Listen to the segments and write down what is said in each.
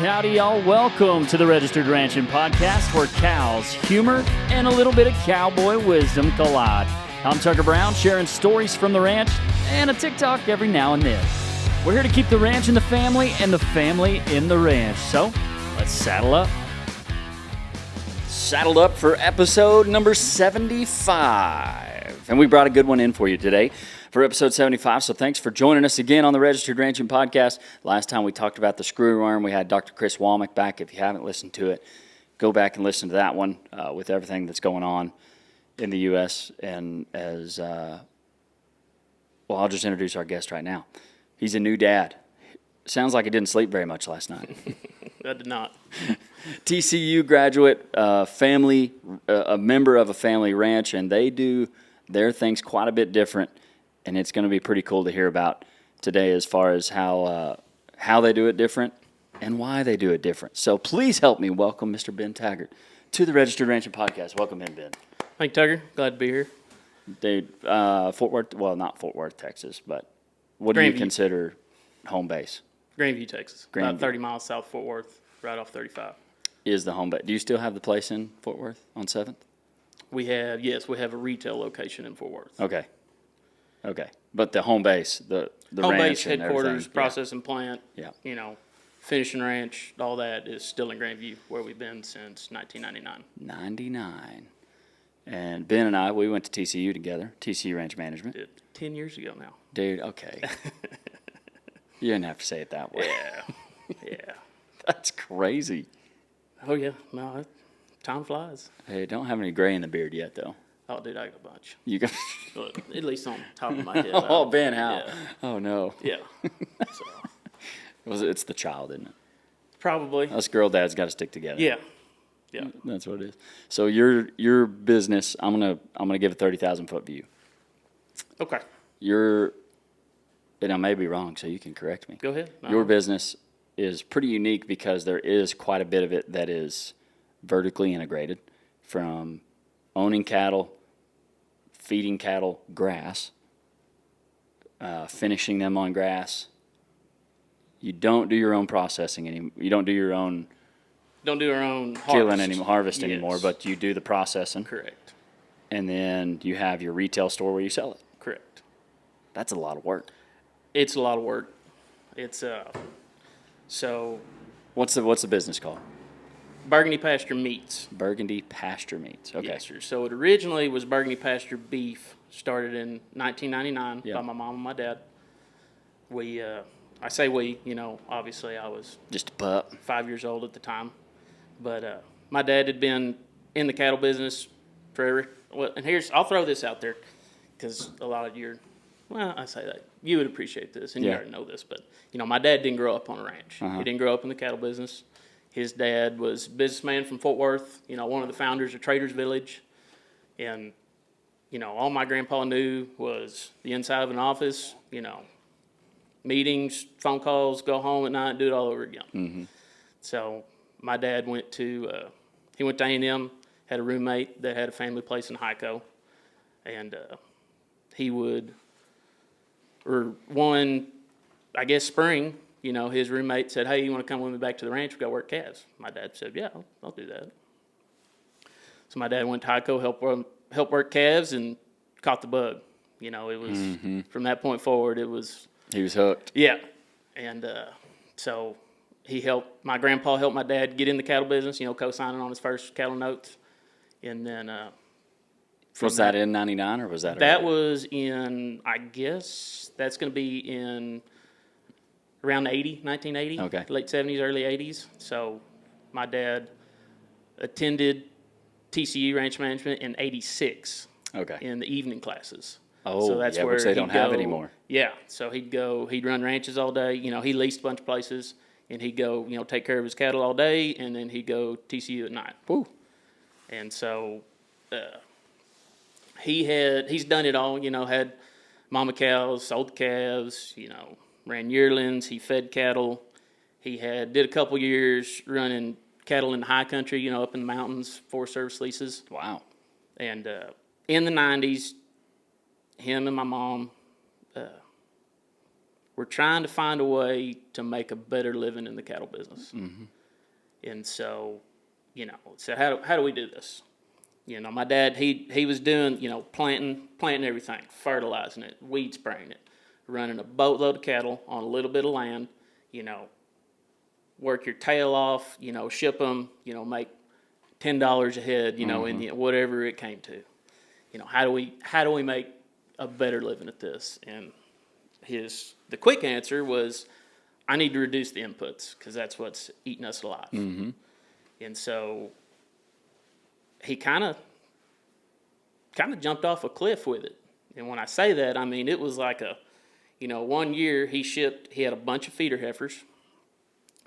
Howdy, y'all. Welcome to the Registered Ranching Podcast, where cows, humor, and a little bit of cowboy wisdom collide. I'm Tucker Brown, sharing stories from the ranch and a TikTok every now and then. We're here to keep the ranch in the family and the family in the ranch. So, let's saddle up. Saddled up for episode number 75. And we brought a good one in for you today for episode 75. So thanks for joining us again on the Registered Ranching Podcast. Last time we talked about the screwworm. We had Dr. Chris Womack back. If you haven't listened to it, go back and listen to that one with everything that's going on in the U.S. And as, well, I'll just introduce our guest right now. He's a new dad. Sounds like he didn't sleep very much last night. I did not. TCU graduate, family, a member of a family ranch, and they do their things quite a bit different, and it's going to be pretty cool to hear about today as far as how they do it different and why they do it different. So please help me welcome Mr. Ben Taggart to the Registered Ranching Podcast. Welcome in, Ben. Thank you, Tucker. Glad to be here. Dude, Fort Worth, well, not Fort Worth, Texas, but what do you consider home base? Grandview, Texas. Grandview. About 30 miles south of Fort Worth, right off 35. Is the home base. Do you still have the place in Fort Worth on 7th? We have a retail location in Fort Worth. Okay. But the home base, the Home ranch base, and headquarters, everything. processing plant, Yeah. finishing ranch, all that is still in Grandview, where we've been since 1999. 99. And Ben and I, we went to TCU together, TCU Ranch Management. 10 years ago now. Dude, okay. You didn't have to say it that way. Yeah. That's crazy. Oh, yeah. No, time flies. Hey, don't have any gray in the beard yet, though. Oh, dude, I got a bunch. You got. But at least on top of my head. Oh, Ben, how? Yeah. Oh, no. Yeah. So, It's the child, isn't it? probably. Us girl dads got to stick together. Yeah. That's what it is. So your business, I'm gonna give a 30,000-foot view. Okay. And I may be wrong, so you can correct me. Go ahead. Your business is pretty unique because there is quite a bit of it that is vertically integrated, from owning cattle, feeding cattle grass, finishing them on grass. You don't do your own processing anymore. You don't do your own Don't do our own harvest anymore, Yes. but you do the processing. Correct. And then you have your retail store where you sell it. Correct. That's a lot of work. It's a lot of work. It's so What's the business called? Burgundy Pasture Meats. Burgundy Pasture Meats. Okay. Yes, sir. So it originally was Burgundy Pasture Beef, started in 1999 Yeah. by my mom and my dad. We, I say we, obviously I was Just a pup. 5 years old at the time. But my dad had been in the cattle business forever. Well, and I'll throw this out there because a lot of I say that. You would appreciate this, and you Yeah. already know this. But, my dad didn't grow up on a ranch. Uh-huh. He didn't grow up in the cattle business. His dad was a businessman from Fort Worth, one of the founders of Traders Village. And, all my grandpa knew was the inside of an office, meetings, phone calls, go home at night, do it all over again. Mm-hmm. So my dad went to A&M, had a roommate that had a family place in Hyco, and spring, his roommate said, "Hey, you want to come with me back to the ranch? We got to work calves." My dad said, "Yeah, I'll do that." So my dad went to Hyco, help work calves, and caught the bug. It was from that point forward, it was. He was hooked. Yeah, and so my grandpa helped my dad get in the cattle business, co-signing on his first cattle notes, and then Was that in 99 or was that? That was in, I guess, that's going to be in around 1980, Okay. Late 70s, early 80s. So my dad attended TCU Ranch Management in 86 Okay. in the evening classes. Oh, so that's yeah, where which they don't he'd have go- anymore. Yeah, so he'd run ranches all day. He leased a bunch of places, and he'd go, take care of his cattle all day, and then he'd go TCU at night. Woo. And so he's done it all, had mama cows, sold calves, ran yearlings, he fed cattle. He did a couple years running cattle in the high country, up in the mountains, Forest Service leases. Wow. And in the 90s, him and my mom we're trying to find a way to make a better living in the cattle business. And so, so how do we do this? My dad, he was doing, planting everything, fertilizing it, weed spraying it, running a boatload of cattle on a little bit of land, work your tail off, ship them, make $10 a head, in the, whatever it came to. How do we make a better living at this? And the quick answer was, I need to reduce the inputs because that's what's eating us alive. And so he kind of jumped off a cliff with it. And when I say that, I mean, it was like 1 year he had a bunch of feeder heifers.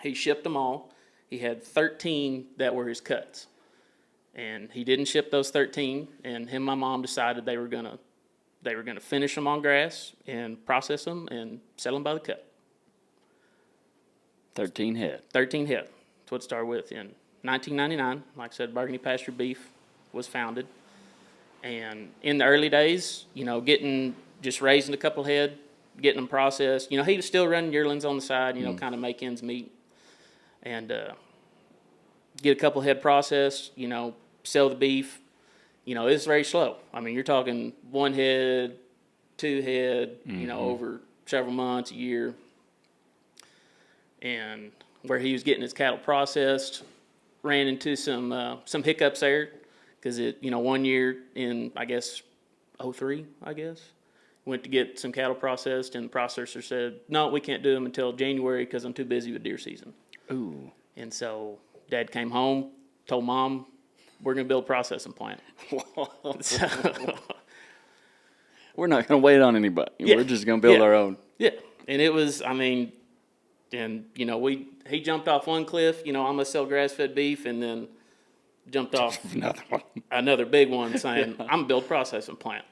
He shipped them all. He had 13 that were his cuts. And he didn't ship those 13, and him and my mom decided they were gonna finish them on grass and process them and sell them by the cut. 13 head. 13 head. That's what it started with. In 1999, like I said, Burgundy Pasture Beef was founded. And in the early days, just raising a couple head, getting them processed. He was still running yearlings on the side, kind of make ends meet. And get a couple head processed, sell the beef. It's very slow. I mean, you're talking 1 head, 2 head, over several months, a year. And where he was getting his cattle processed, ran into some hiccups there because 1 year in, I guess, 03, went to get some cattle processed, and the processor said, no, we can't do them until January because I'm too busy with deer season. Ooh. And so Dad came home, told Mom, we're going to build a processing plant. So, we're not going to wait on anybody. Yeah. We're just going to build our own. Yeah. And it was, he jumped off one cliff, I'm going to sell grass-fed beef, and then jumped off Another one. another big one saying, I'm going to build a processing plant.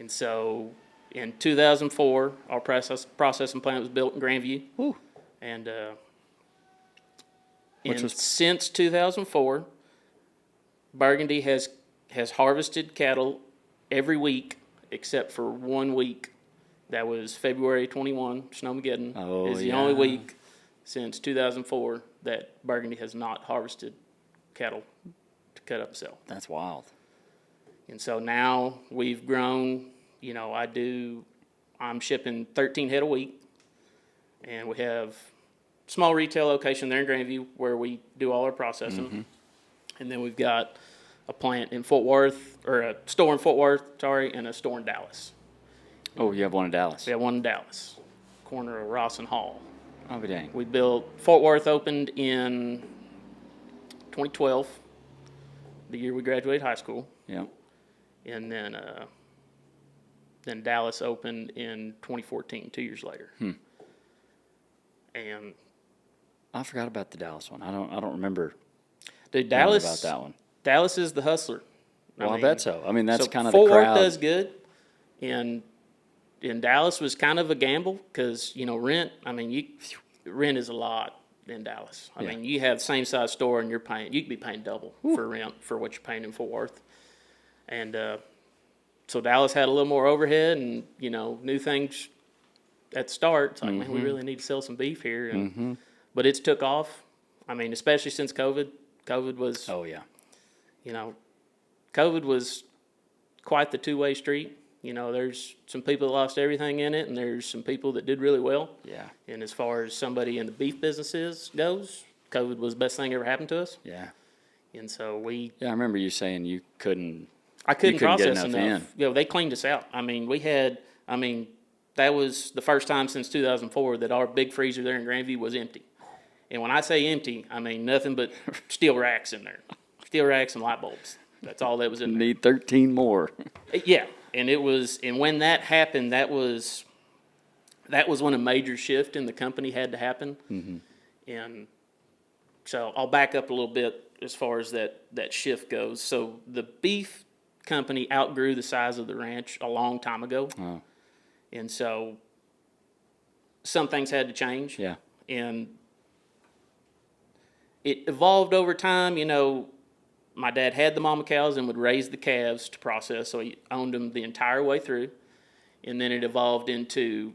And so in 2004, our processing plant was built in Grandview. Ooh. And Which was since 2004, Burgundy has harvested cattle every week except for 1 week. That was February 21, Snowmageddon. Oh, is the yeah. only week since 2004 that Burgundy has not harvested cattle to cut up and sell. That's wild. And so now we've grown, I'm shipping 13 head a week, and we have small retail location there in Grandview where we do all our processing. And then we've got a plant in Fort Worth, or a store in Fort Worth, and a store in Dallas. Oh, you have one in Dallas. We have one in Dallas, corner of Ross and Hall. Oh, dang. We built, Fort Worth opened in 2012, the year we graduated high school. Yeah. And then Dallas opened in 2014, 2 years later. And I forgot about the Dallas one. I don't remember dude, about that one. Dallas is the hustler. I bet so. I mean, that's kind of the Fort Worth crowd. does good, and Dallas was kind of a gamble because rent. I mean, rent is a lot in Dallas. I mean, you have the same size store and you could be paying double for rent for what you're paying in Fort Worth, and so Dallas had a little more overhead and new things at the start. It's like, man, we really need to sell some beef here, and but it's took off. I mean, especially since COVID. COVID was COVID was quite the two-way street. There's some people that lost everything in it, and there's some people that did really well. Yeah. And as far as somebody in the beef businesses goes, COVID was the best thing ever happened to us. Yeah. And so I remember you saying you couldn't. I couldn't get process enough. They cleaned us out. I mean, that was the first time since 2004 that our big freezer there in Grandview was empty. And when I say empty, I mean nothing but steel racks in there. Steel racks and light bulbs. That's all that was in there. Need 13 more. Yeah. And when that happened, that was when a major shift in the company had to happen. And so I'll back up a little bit as far as that shift goes. So the beef company outgrew the size of the ranch a long time ago. Oh. And so some things had to change. Yeah. And it evolved over time. My dad had the mama cows and would raise the calves to process, so he owned them the entire way through. And then it evolved into,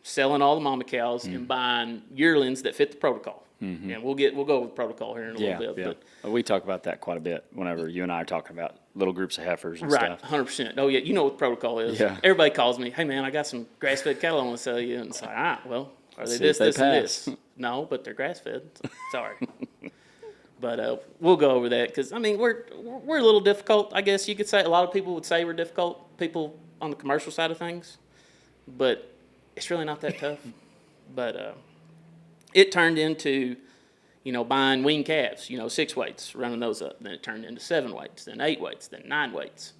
selling all the mama cows and buying yearlings that fit the protocol. And we'll go over the protocol here in a little bit. But we talk about that quite a bit whenever you and I are talking about little groups of heifers and Right, stuff. 100%. Oh, yeah, you know what the protocol is. Yeah. Everybody calls me, hey, man, I got some grass-fed cattle I want to sell you. And it's like, well, are they See this, if they this, and pass. this? No, but they're grass-fed. Sorry. But we'll go over that because, I mean, we're a little difficult, I guess you could say. A lot of people would say we're difficult, people on the commercial side of things. But it's really not that tough. But it turned into, buying weaned calves, 6 weights, running those up. Then it turned into 7 weights, then 8 weights, then 9 weights.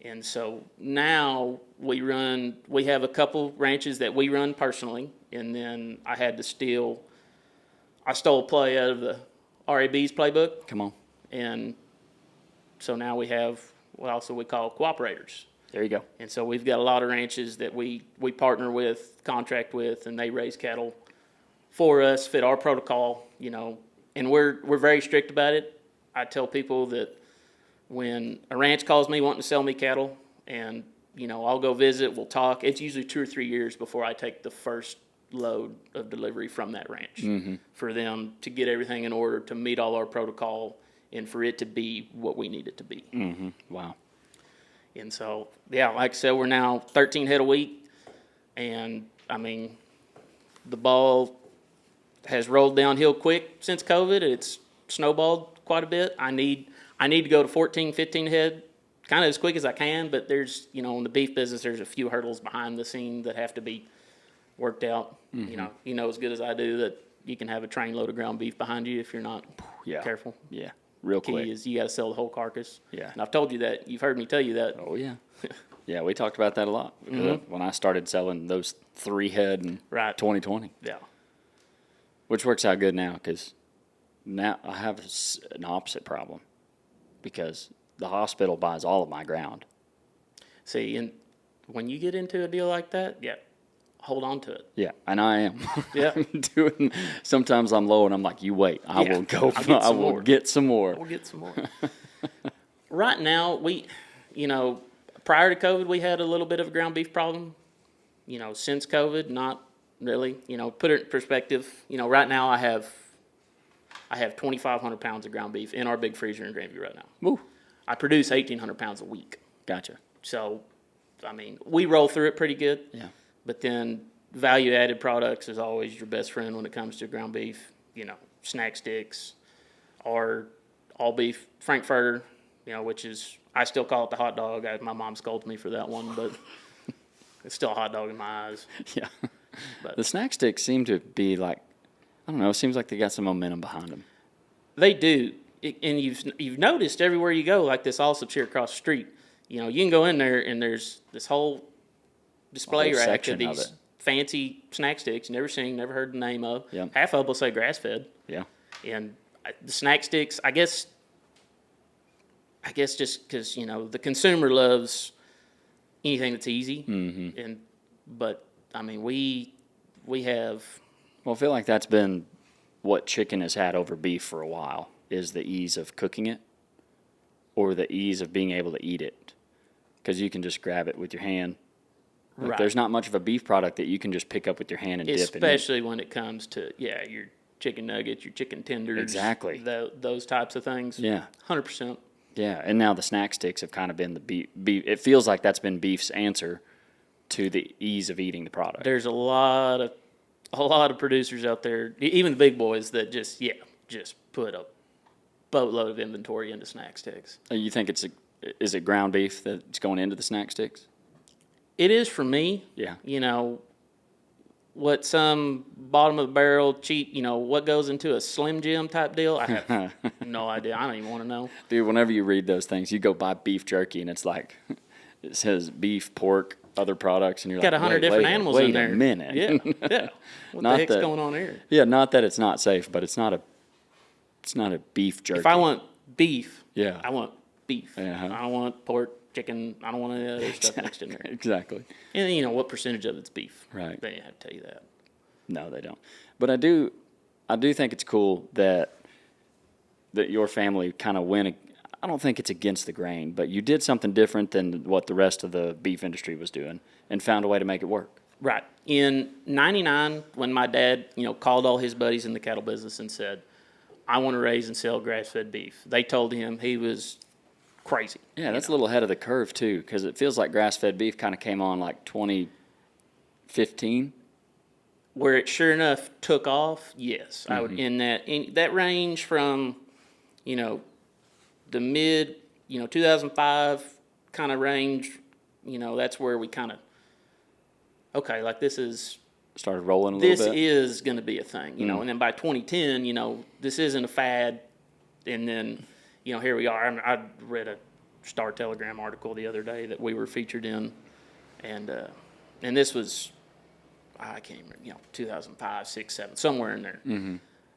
And so now we have a couple ranches that we run personally. And then I stole a play out of the RAB's playbook. Come on. And so now we have what also we call cooperators. There you go. And so we've got a lot of ranches that we partner with, contract with, and they raise cattle for us, fit our protocol, and we're very strict about it. I tell people that when a ranch calls me wanting to sell me cattle and, I'll go visit, we'll talk. It's usually 2 or 3 years before I take the first load of delivery from that ranch for them to get everything in order to meet all our protocol and for it to be what we need it to be. Wow. And so, yeah, like I said, we're now 13 head a week. And, I mean, the ball has rolled downhill quick since COVID. It's snowballed quite a bit. I need to go to 14, 15 head kind of as quick as I can. But there's, in the beef business, there's a few hurdles behind the scene that have to be worked out. You know as good as I do that you can have a train load of ground beef behind you if you're not careful. Yeah. Real quick. Key is you got to sell the whole carcass. Yeah. And I've told you that. You've heard me tell you that. Oh, yeah. Yeah, we talked about that a lot when I started selling those 3 head in 2020. Yeah. Which works out good now because now I have an opposite problem because the hospital buys all of my ground. See, and when you get into a deal like that, hold on to it. Yeah, and I am. Yeah. Sometimes I'm low and I'm like, you wait, I will go. I will get some more. We'll get some more. Right now, prior to COVID, we had a little bit of a ground beef problem. Since COVID, not really. Put it in perspective. Right now I have 2,500 pounds of ground beef in our big freezer in Grandview right now. Woo. I produce 1,800 pounds a week. Gotcha. So, I mean, we roll through it pretty good. Yeah. But then value-added products is always your best friend when it comes to ground beef. Snack sticks, or all beef frankfurter. Which is, I still call it the hot dog. My mom scolds me for that one, but it's still a hot dog in my eyes. Yeah. But the snack sticks seem to be like, I don't know, it seems like they got some momentum behind them. They do. And you've noticed everywhere you go, like this Allsup's here across the street, you can go in there and there's this whole display rack section of these fancy snack sticks you never seen, never heard the name of. Yep. Half of them will say grass-fed. Yeah. And the snack sticks, I guess just because, the consumer loves anything that's easy. But, I mean, we have... Well, I feel like that's been what chicken has had over beef for a while, is the ease of cooking it or the ease of being able to eat it. Because you can just grab it with your hand. Like, there's not much of a beef product that you can just pick up with your hand and dip it in. Especially when it comes to, your chicken nuggets, your chicken tenders. Exactly. Those types of things. Yeah. 100%. Yeah, and now the snack sticks have kind of been the beef. It feels like that's been beef's answer to the ease of eating the product. There's a lot of producers out there, even the big boys, that just put a boatload of inventory into snack sticks. You think is it ground beef that's going into the snack sticks? It is for me. Yeah. What some bottom of the barrel cheap, what goes into a Slim Jim type deal, I have no idea. I don't even want to know. Dude, whenever you read those things, you go buy beef jerky and it's like, it says beef, pork, other products, and you're Got like, 100 different animals in there. Wait a minute. Yeah. What Not the heck's that- going on here? Yeah, not that it's not safe, but it's not a beef jerky. If I want beef, Yeah. I want beef. Uh-huh. I don't want pork, chicken. I don't want any other stuff mixed in there. Exactly. And what percentage of it's beef? Right. They have to tell you that. No, they don't. But I do think it's cool that your family kind of went. I don't think it's against the grain, but you did something different than what the rest of the beef industry was doing and found a way to make it work. Right. In 99, when my dad, called all his buddies in the cattle business and said, I want to raise and sell grass-fed beef, they told him he was crazy. Yeah, that's a little ahead of the curve, too, because it feels like grass-fed beef kind of came on like 2015. Where it sure enough took off, yes. I would in that range from, the mid, 2005 kind of range, that's where we kind of, okay, like this is Started rolling a little this bit. is going to be a thing, and then by 2010, this isn't a fad, and then, here we are. I read a Star Telegram article the other day that we were featured in, and this was, I can't even remember, 2005, 6, 7, somewhere in there,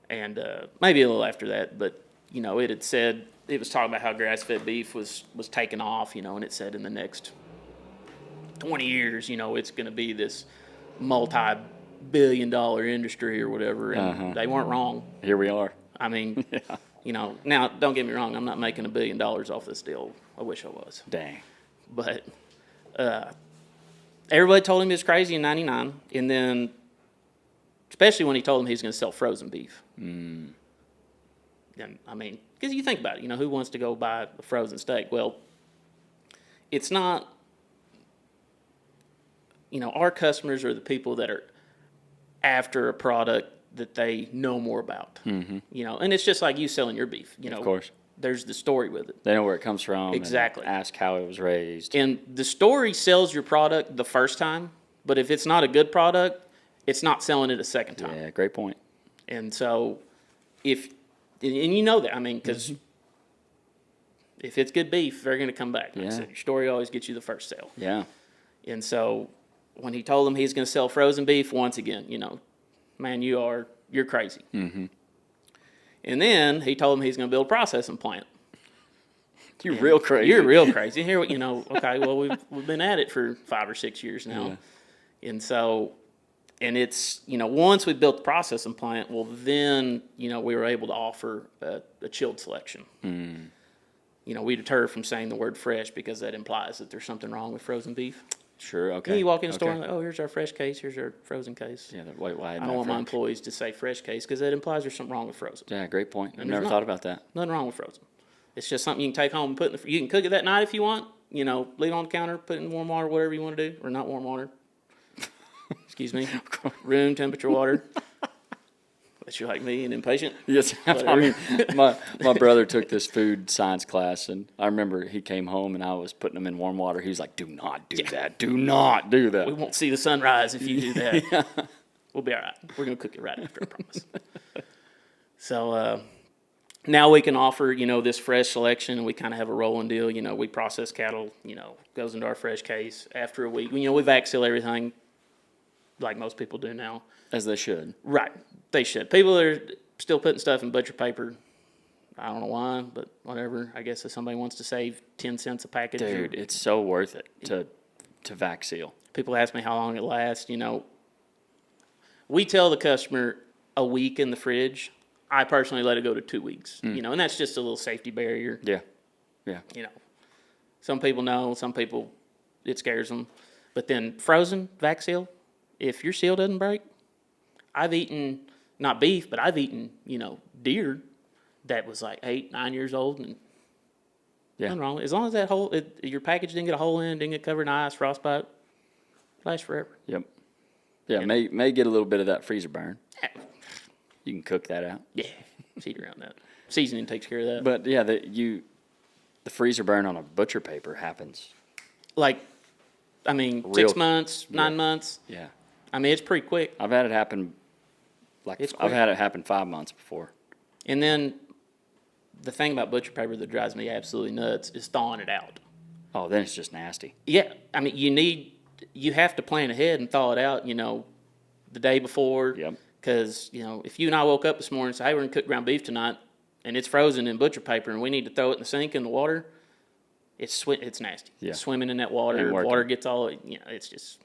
and maybe a little after that, but it had said it was talking about how grass-fed beef was taking off, and it said in the next 20 years, it's going to be this multi-billion-dollar industry or whatever, and they weren't wrong. Here we are. I mean, now don't get me wrong, I'm not making $1 billion off this deal. I wish I was. Dang. But everybody told him he was crazy in 99, and then especially when he told him he was going to sell frozen beef. And I mean, because you think about it, who wants to go buy a frozen steak? Well, it's not, our customers are the people that are after a product that they know more about. And it's just like you selling your beef. Of course. There's the story with it. They know where it comes from. Exactly. And ask how it was raised. And the story sells your product the first time, but if it's not a good product, it's not selling it a second time. Yeah, great point. And so and you know that, I mean, because if it's good beef, they're going to come back. Like I said, your story always gets you the first sale. Yeah. And so when he told them he's going to sell frozen beef, once again, man, you're crazy. And then he told them he's going to build a processing plant. You're real crazy. You're real crazy. Here, okay, well, we've been at it for 5 or 6 years now. Yeah. And so, and it's, once we built the processing plant, well, then, we were able to offer a chilled selection. We deter from saying the word fresh because that implies that there's something wrong with frozen beef. Sure, okay. You walk in the store and like, oh, here's our fresh case, here's our frozen case. Yeah, why I don't want my employees to say fresh case because that implies there's something wrong with frozen. Yeah, great point. I've never thought about that. Nothing wrong with frozen. It's just something you can take home and put in you can cook it that night if you want, leave it on the counter, put it in warm water, whatever you want to do, or not warm water. Excuse me, room temperature water. Unless you're like me and impatient. Yes, I mean, my brother took this food science class, and I remember he came home and I was putting them in warm water. He was like, "Do not do that. Do not do that. We won't see the sunrise if you do that. We'll be all right. We're gonna cook it right after, I promise." So now we can offer, this fresh selection, and we kind of have a rolling deal. We process cattle, goes into our fresh case after a week. We vac seal everything, like most people do now. As they should. Right. They should. People are still putting stuff in butcher paper. I don't know why, but whatever. I guess if somebody wants to save 10 cents a package. Dude, it's so worth it to vac seal. People ask me how long it lasts. We tell the customer a week in the fridge. I personally let it go to 2 weeks. And that's just a little safety barrier. Yeah. Yeah. Some people know, some people, it scares them. But then frozen, vac seal, if your seal doesn't break, I've eaten, not beef, but I've eaten, deer that was like 8, 9 years old, and nothing wrong. As long as that hole, your package didn't get a hole in, didn't get covered in ice, frostbite, lasts forever. Yep. Yeah, may get a little bit of that freezer burn. You can cook that out. Yeah, heat around that. Seasoning takes care of that. But yeah, the freezer burn on a butcher paper happens. Like, I mean, 6 months, 9 months. Yeah. I mean, it's pretty quick. I've had it happen. I've had it happen 5 months before. And then the thing about butcher paper that drives me absolutely nuts is thawing it out. Oh, then it's just nasty. Yeah, I mean, you have to plan ahead and thaw it out, the day before. Yep. Because, if you and I woke up this morning and say, hey, we're going to cook ground beef tonight, and it's frozen in butcher paper, and we need to throw it in the sink in the water, it's nasty. Yeah. It's swimming in that water. Water gets all, it's just,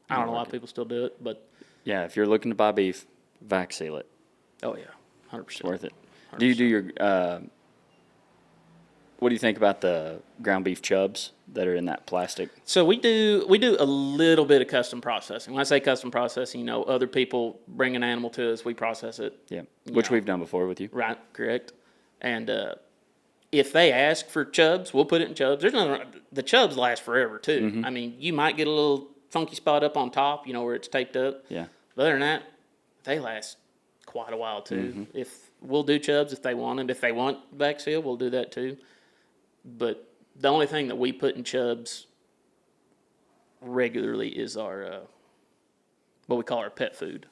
I don't know why people still do it, but. Yeah, if you're looking to buy beef, vac seal it. Oh, yeah, 100%. It's worth it. 100%. Do you do your What do you think about the ground beef chubs that are in that plastic? So we do a little bit of custom processing. When I say custom processing, other people bring an animal to us, we process it. Yeah, which we've done before with you. Right, correct. And if they ask for chubs, we'll put it in chubs. The chubs last forever too. I mean, you might get a little funky spot up on top, where it's taped up. Yeah. But other than that, they last quite a while too. If we'll do chubs if they want them. If they want back seal, we'll do that too. But the only thing that we put in chubs regularly is our what we call our pet food.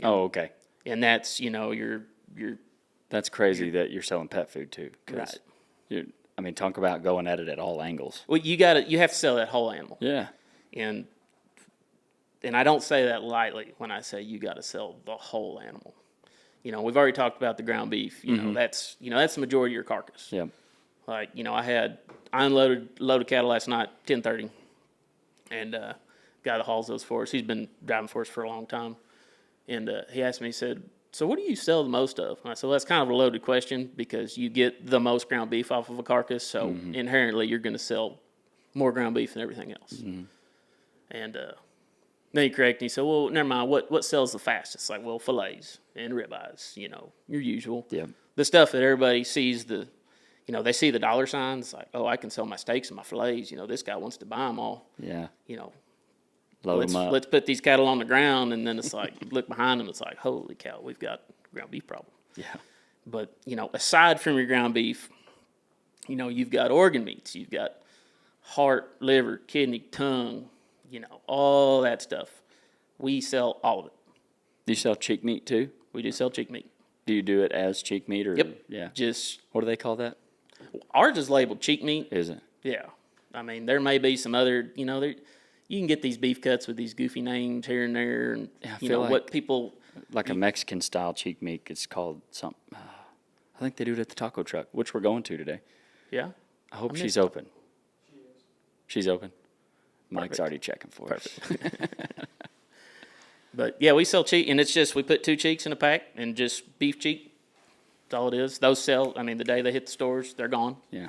Oh, okay. And that's, your That's crazy that you're selling pet food too. Right. Talk about going at it at all angles. well, you have to sell that whole animal. Yeah. And I don't say that lightly when I say you got to sell the whole animal. We've already talked about the ground beef. That's the majority of your carcass. Yeah. Like, I unloaded a load of cattle last night, 10:30, and guy that hauls those for us, he's been driving for us for a long time, and he asked me, he said, "So what do you sell the most of?" And I said, "Well, that's kind of a loaded question because you get the most ground beef off of a carcass, so inherently you're going to sell more ground beef than everything else." And then he corrected me. He said, "Well, never mind. What sells the fastest?" Like, well, fillets and ribeyes, your usual. Yeah. The stuff that everybody sees they see the dollar signs, like, oh, I can sell my steaks and my fillets. This guy wants to buy them all. Yeah. Load them up. Let's put these cattle on the ground, and then it's like, look behind them, it's like, holy cow, we've got a ground beef problem. Yeah. But, aside from your ground beef, you've got organ meats. You've got heart, liver, kidney, tongue, all that stuff. We sell all of it. Do you sell cheek meat too? We do sell cheek meat. Do you do it as cheek meat or? Yep. Yeah. What do they call that? Ours is labeled cheek meat. Is it? Yeah. I mean, there may be some other, you can get these beef cuts with these goofy names here and there. And, what people. Like a Mexican style cheek meat, it's called something. I think they do it at the taco truck, which we're going to today. Yeah. I hope she's open. She is. She's open? Mike's Perfect. already checking for us. But, yeah, we sell cheek, and it's just we put 2 cheeks in a pack and just beef cheek. That's all it is. Those sell, the day they hit the stores, they're gone. Yeah.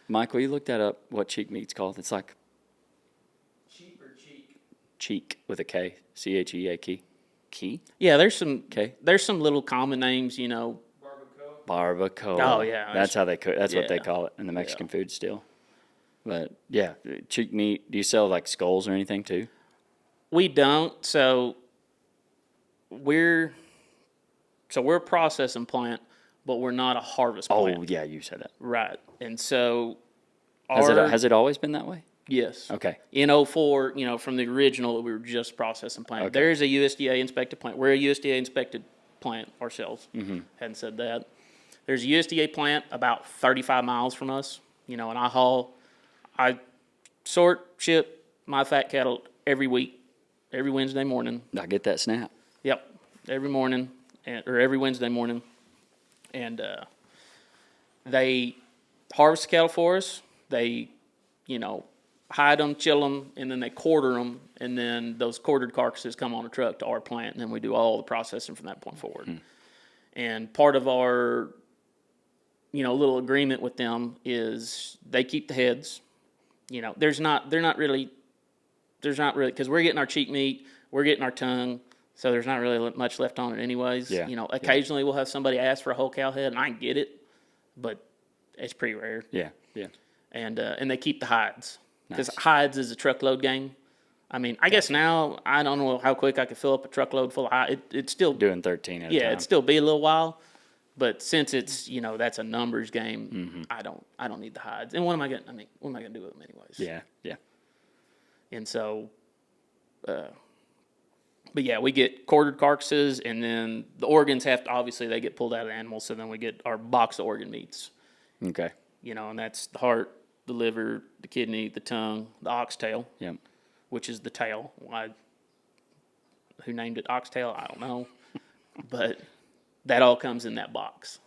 Mike, will you look that up, what cheek meat's called? It's like Cheap or cheek? cheek with a K, C-H-E-A-K. Key? Yeah, there's some Okay. there's some little common names, Barbacoa? Barbacoa. Oh, yeah. That's how they cook. That's what they Yeah. call it in the Mexican food still. But, yeah, cheek meat. Do you sell, like, skulls or anything, too? We don't. So we're a processing plant, but we're not a harvest plant. Oh, yeah, you said that. Right. And so Has it always been that way? yes. Okay. In '04, from the original, we were just processing plant. Okay. There is a USDA inspected plant. We're a USDA inspected plant ourselves. Hadn't said that. There's a USDA plant about 35 miles from us, and I sort, ship my fat cattle every week, every Wednesday morning. I get that snap. Yep, every morning, or every Wednesday morning. And they harvest the cattle for us. They, hide them, chill them, and then they quarter them. And then those quartered carcasses come on a truck to our plant, and then we do all the processing from that point forward. And part of our, little agreement with them is they keep the heads. They're not really, because we're getting our cheek meat, we're getting our tongue. So there's not really much left on it anyways. Yeah. Occasionally we'll have somebody ask for a whole cow head, and I can get it, but it's pretty rare. Yeah, yeah. And they keep the hides. Because Nice. hides is a truckload game. I guess now, I don't know how quick I could fill up a truckload full of hides. It's still, Doing 13 at a time. it'd still be a little while. But since it's, that's a numbers game, I don't need the hides. And what am I going to do with them anyways? Yeah, yeah. And so, but yeah, we get quartered carcasses, and then the organs obviously they get pulled out of the animals, so then we get our box of organ meats, Okay. and that's the heart, the liver, the kidney, the tongue, the oxtail, Yep. which is the tail. Who named it oxtail? I don't know. But that all comes in that box.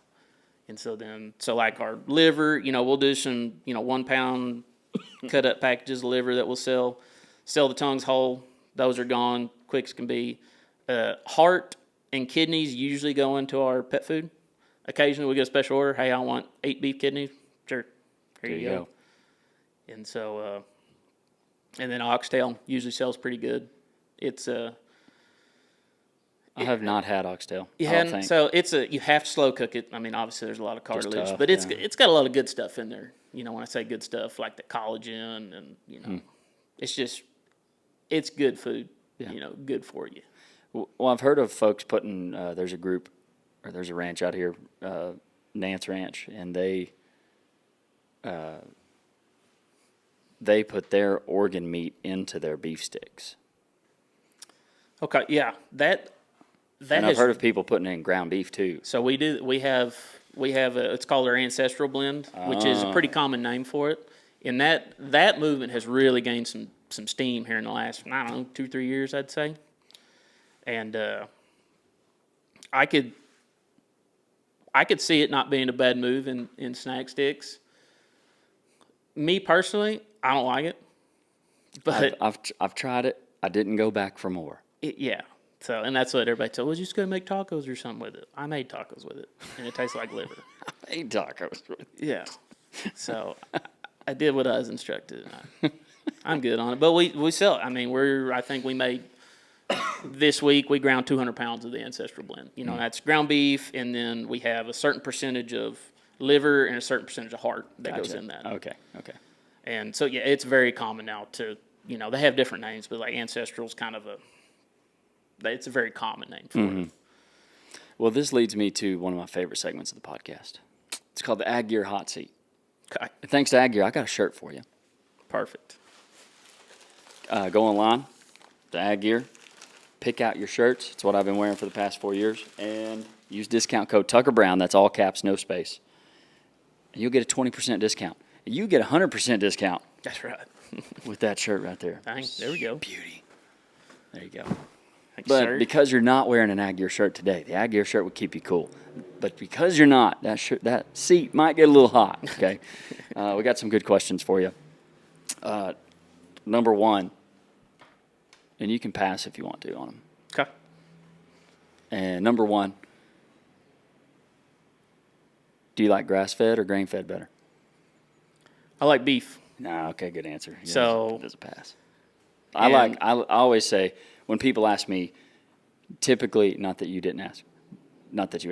And so like our liver, we'll do some, 1 pound cut up packages of liver that we'll sell the tongues whole. Those are gone quick as can be. Heart and kidneys usually go into our pet food. Occasionally we get a special order. Hey, I want 8 beef kidneys. Sure. There There you go. And so, and then oxtail usually sells pretty good. It's I have not had oxtail. you I don't hadn't, think. so it's you have to slow cook it. I mean, obviously there's a lot of cartilage, tough, but it's yeah. it's got a lot of good stuff in there. You know, when I say good stuff, like the collagen and it's just it's good food. Yeah. You know, good for you. Well, I've heard of folks putting. There's a group, or there's a ranch out here, Nance Ranch, and they put their organ meat into their beef sticks. Okay, yeah, that And I've heard of people putting it in ground beef too. So we do. We have it's called our ancestral blend, which is a pretty common name for it. And that movement has really gained some steam here in the last, I don't know, 2-3 years, I'd say. And I could see it not being a bad move in snack sticks. Me personally, I don't like it, but I've tried it. I didn't go back for more. yeah. So, and that's what everybody told. Well, just go make tacos or something with it. I made tacos with it, and it tastes like liver. I ate tacos. Yeah. So I did what I was instructed. And I'm good on it. But we sell it. I mean, I think we made, this week we ground 200 pounds of the ancestral blend. You know, that's ground beef, and then we have a certain percentage of liver and a certain percentage of heart that goes in that. Okay. And so, yeah, it's very common now to, they have different names, but like ancestral's kind of it's a very common name for it. Well, this leads me to one of my favorite segments of the podcast. It's called the Ag Gear Hot Seat. Okay. And thanks to Ag Gear, I got a shirt for you. Perfect. Go online, the Ag Gear, pick out your shirts. It's what I've been wearing for the past 4 years. And use discount code Tucker Brown. That's all caps, no space. And you'll get a 20% discount. And you get a 100% discount That's right. with that shirt right there. There we go. Beauty. There you go. Thanks, But sir. because you're not wearing an Ag Gear shirt today, the Ag Gear shirt would keep you cool. But because you're not, that seat might get a little hot, okay? We got some good questions for you. Number one, and you can pass if you want to on them. Okay. And number one, do you like grass-fed or grain-fed better? I like beef. No, okay, good answer. Yeah, So- there's a pass. I always say, when people ask me, typically, not that you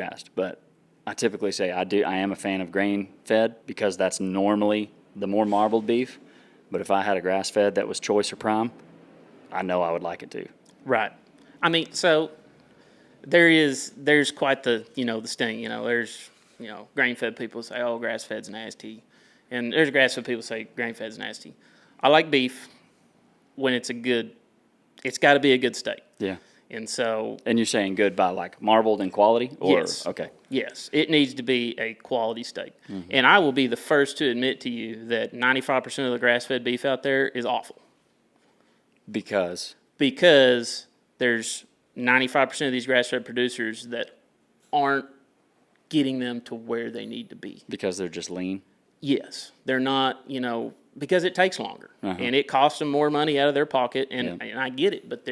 asked, but I typically say I am a fan of grain-fed because that's normally the more marbled beef. But if I had a grass-fed that was choice or prime, I know I would like it too. Right. I mean, so there's quite the, the sting, there's, grain-fed people say, oh, grass-fed's nasty. And there's grass-fed people say grain-fed's nasty. I like beef when it's got to be a good steak. Yeah. And so, And you're saying good by like marbled in quality? Or, yes. Okay. Yes, it needs to be a quality steak. Mm-hmm. And I will be the first to admit to you that 95% of the grass-fed beef out there is awful. Because There's 95% of these grass-fed producers that aren't getting them to where they need to be. Because they're just lean? Yes, they're not, because it takes longer and it costs them more money out of their pocket. And I get it, but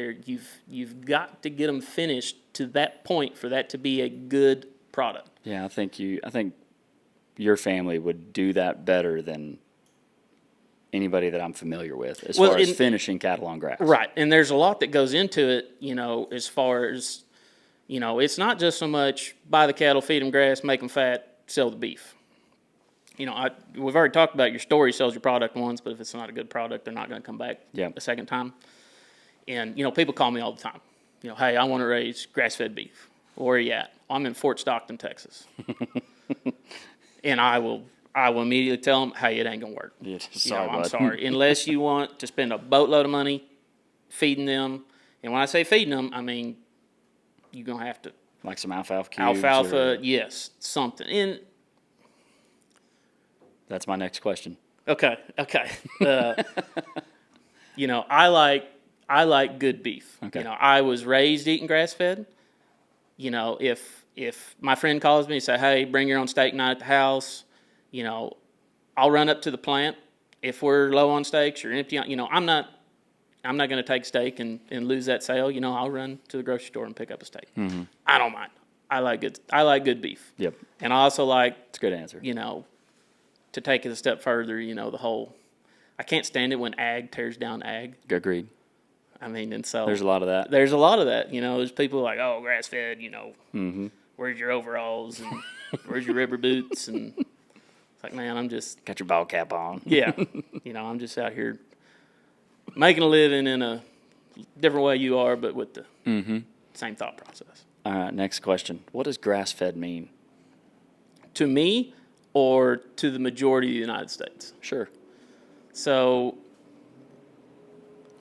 you've got to get them finished to that point for that to be a good product. Yeah, I think your family would do that better than anybody that I'm familiar with as far as finishing cattle on grass. Right, and there's a lot that goes into it, as far as, it's not just so much buy the cattle, feed them grass, make them fat, sell the beef. We've already talked about your story sells your product once, but if it's not a good product, they're not going to come back a second time. And, people call me all the time. Hey, I want to raise grass-fed beef. Where are you at? I'm in Fort Stockton, Texas. And I will immediately tell them, hey, it ain't going to work. Yeah, sorry, I'm bud. sorry. Unless you want to spend a boatload of money feeding them. And when I say feeding them, I mean, you're going to have to. Like some alfalfa cubes? Alfalfa, yes, something. And that's my next question. Okay. I like good beef. Okay. I was raised eating grass-fed. If my friend calls me and say, hey, bring your own steak night at the house, I'll run up to the plant. If we're low on steaks or empty, I'm not going to take steak and lose that sale. I'll run to the grocery store and pick up a steak. Mm-hmm. I don't mind. I like good beef. Yep. And I also like, It's a good answer. to take it a step further, the whole, I can't stand it when ag tears down ag. Agreed. I mean, and so There's a lot of that. There's a lot of that. There's people like, oh, grass fed. Mm-hmm. Where's your overalls and where's your rubber boots? And it's like, man, I'm just Got your ball cap on. yeah. I'm just out here making a living in a different way you are, but with the same thought process. All right, next question. What does grass-fed mean? To me, or to the majority of the United States. Sure. So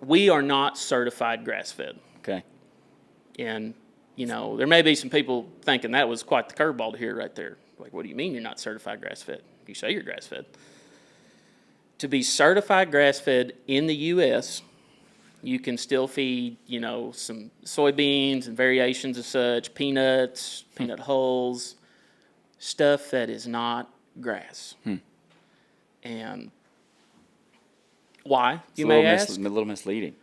we are not certified grass-fed. Okay. And, there may be some people thinking that was quite the curveball to hear right there. Like, what do you mean you're not certified grass-fed? You say you're grass-fed. To be certified grass-fed in the U.S., you can still feed, some soybeans and variations of such, peanuts, peanut hulls, stuff that is not grass. And why, you may ask? A little misleading.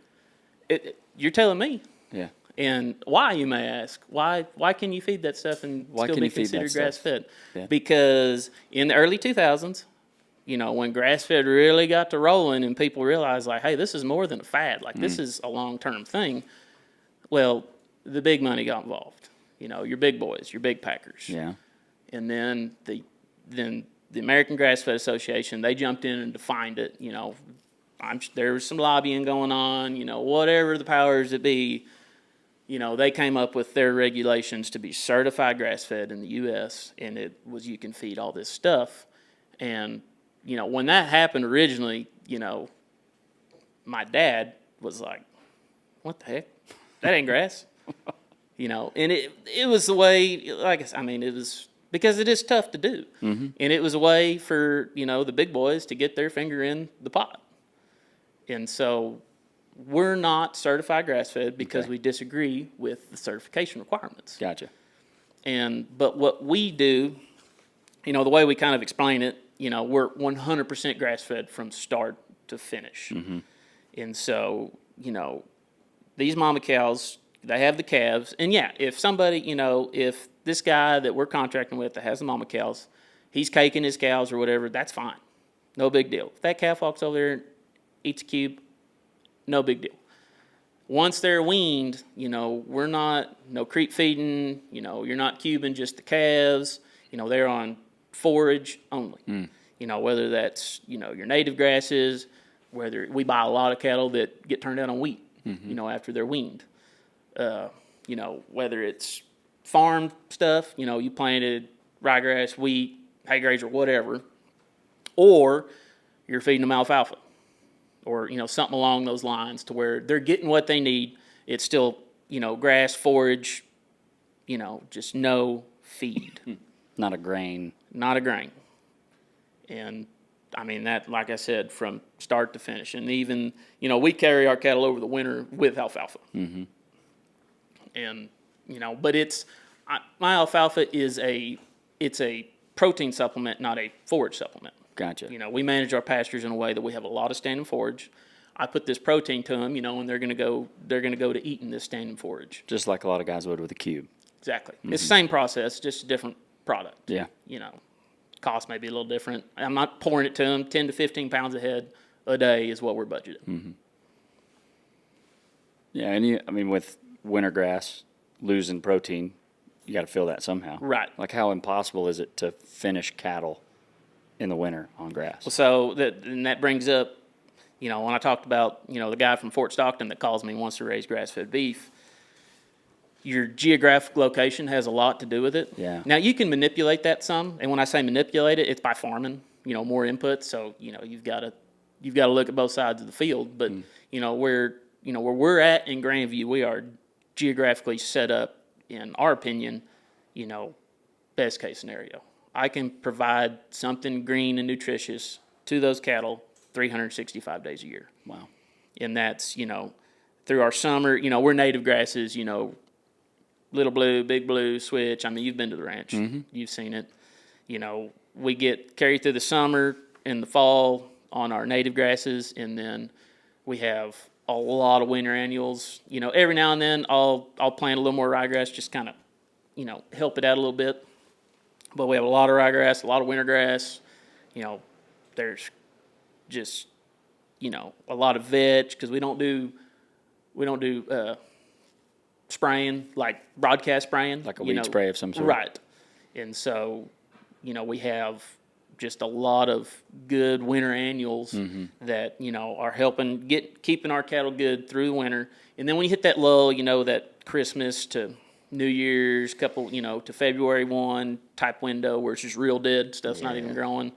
You're telling me. Yeah. And why, you may ask? Why can you feed that stuff and Why still can be you feed that considered stuff? grass-fed? Yeah. Because in the early 2000s, when grass-fed really got to rolling and people realized, like, hey, this is more than a fad. Like, this is a long-term thing. Well, the big money got involved. Your big boys, your big packers. Yeah. And then the American Grass-Fed Association, they jumped in and defined it. There was some lobbying going on. Whatever the powers that be, they came up with their regulations to be certified grass-fed in the U.S. And it was you can feed all this stuff. And when that happened originally, my dad was like, "What the heck? That ain't grass." And it was the way, like I said, it was. Because it is tough to do. Mm-hmm. And it was a way for, the big boys to get their finger in the pot. And so we're not certified grass-fed because we disagree with the certification requirements. Gotcha. But what we do, the way we kind of explain it, we're 100% grass-fed from start to finish. Mm-hmm. And so, these mama cows, they have the calves. And yeah, if somebody, if this guy that we're contracting with that has the mama cows, he's caking his cows or whatever, that's fine. No big deal. If that calf walks over there and eats a cube, no big deal. Once they're weaned, we're not, no creep feeding, you're not cubing just the calves. They're on forage only. Whether that's, your native grasses, whether we buy a lot of cattle that get turned out on wheat, after they're weaned. Whether it's farm stuff, you planted ryegrass, wheat, hay grazer, whatever, or you're feeding them alfalfa or, something along those lines to where they're getting what they need. It's still, grass, forage, just no feed. Not a grain. Not a grain. And, that, like I said, from start to finish. And even, we carry our cattle over the winter with alfalfa. Mm-hmm. And, but my alfalfa is it's a protein supplement, not a forage supplement. Gotcha. We manage our pastures in a way that we have a lot of standing forage. I put this protein to them, and they're going to go to eating this standing forage. Just like a lot of guys would with a cube. Exactly. Mm-hmm. It's the same process, just a different product. Yeah. Cost may be a little different. I'm not pouring it to them. 10 to 15 pounds a head a day is what we're budgeting. Mm-hmm. Yeah, and with winter grass losing protein, you got to fill that somehow. Right. Like, how impossible is it to finish cattle in the winter on grass? Well, so that brings up, when I talked about, the guy from Fort Stockton that calls me and wants to raise grass-fed beef, your geographic location has a lot to do with it. Yeah. Now, you can manipulate that some, and when I say manipulate it, it's by farming, more input. So, you've got to look at both sides of the field. But, where we're at in Grandview, we are geographically set up, in our opinion, best case scenario. I can provide something green and nutritious to those cattle 365 days a year. Wow. And that's, through our summer, we're native grasses, Little Blue, Big Blue, Switch. You've been to the ranch. Mm-hmm. You've seen it. We get carried through the summer and the fall on our native grasses, and then we have a lot of winter annuals. Every now and then I'll plant a little more ryegrass, just kind of, help it out a little bit. But we have a lot of ryegrass, a lot of winter grass, there's just, a lot of vetch because we don't do spraying, like broadcast spraying. Like a weed spray of some sort. Right. And so, we have just a lot of good winter annuals that, are helping keeping our cattle good through the winter. And then when you hit that lull, that Christmas to New Year's couple, to February 1 type window where it's just real dead, stuff's not even growing.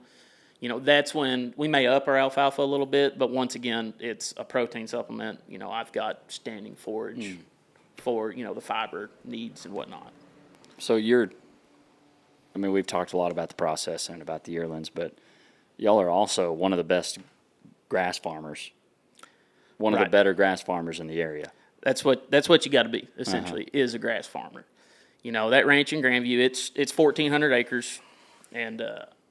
That's when we may up our alfalfa a little bit, but once again, it's a protein supplement. I've got standing forage for, the fiber needs and whatnot. So we've talked a lot about the process and about the yearlings, but y'all are also one of the best grass farmers, one of the better grass farmers in the area. That's what you got to be, essentially, is a grass farmer. That ranch in Grandview, it's 1,400 acres, and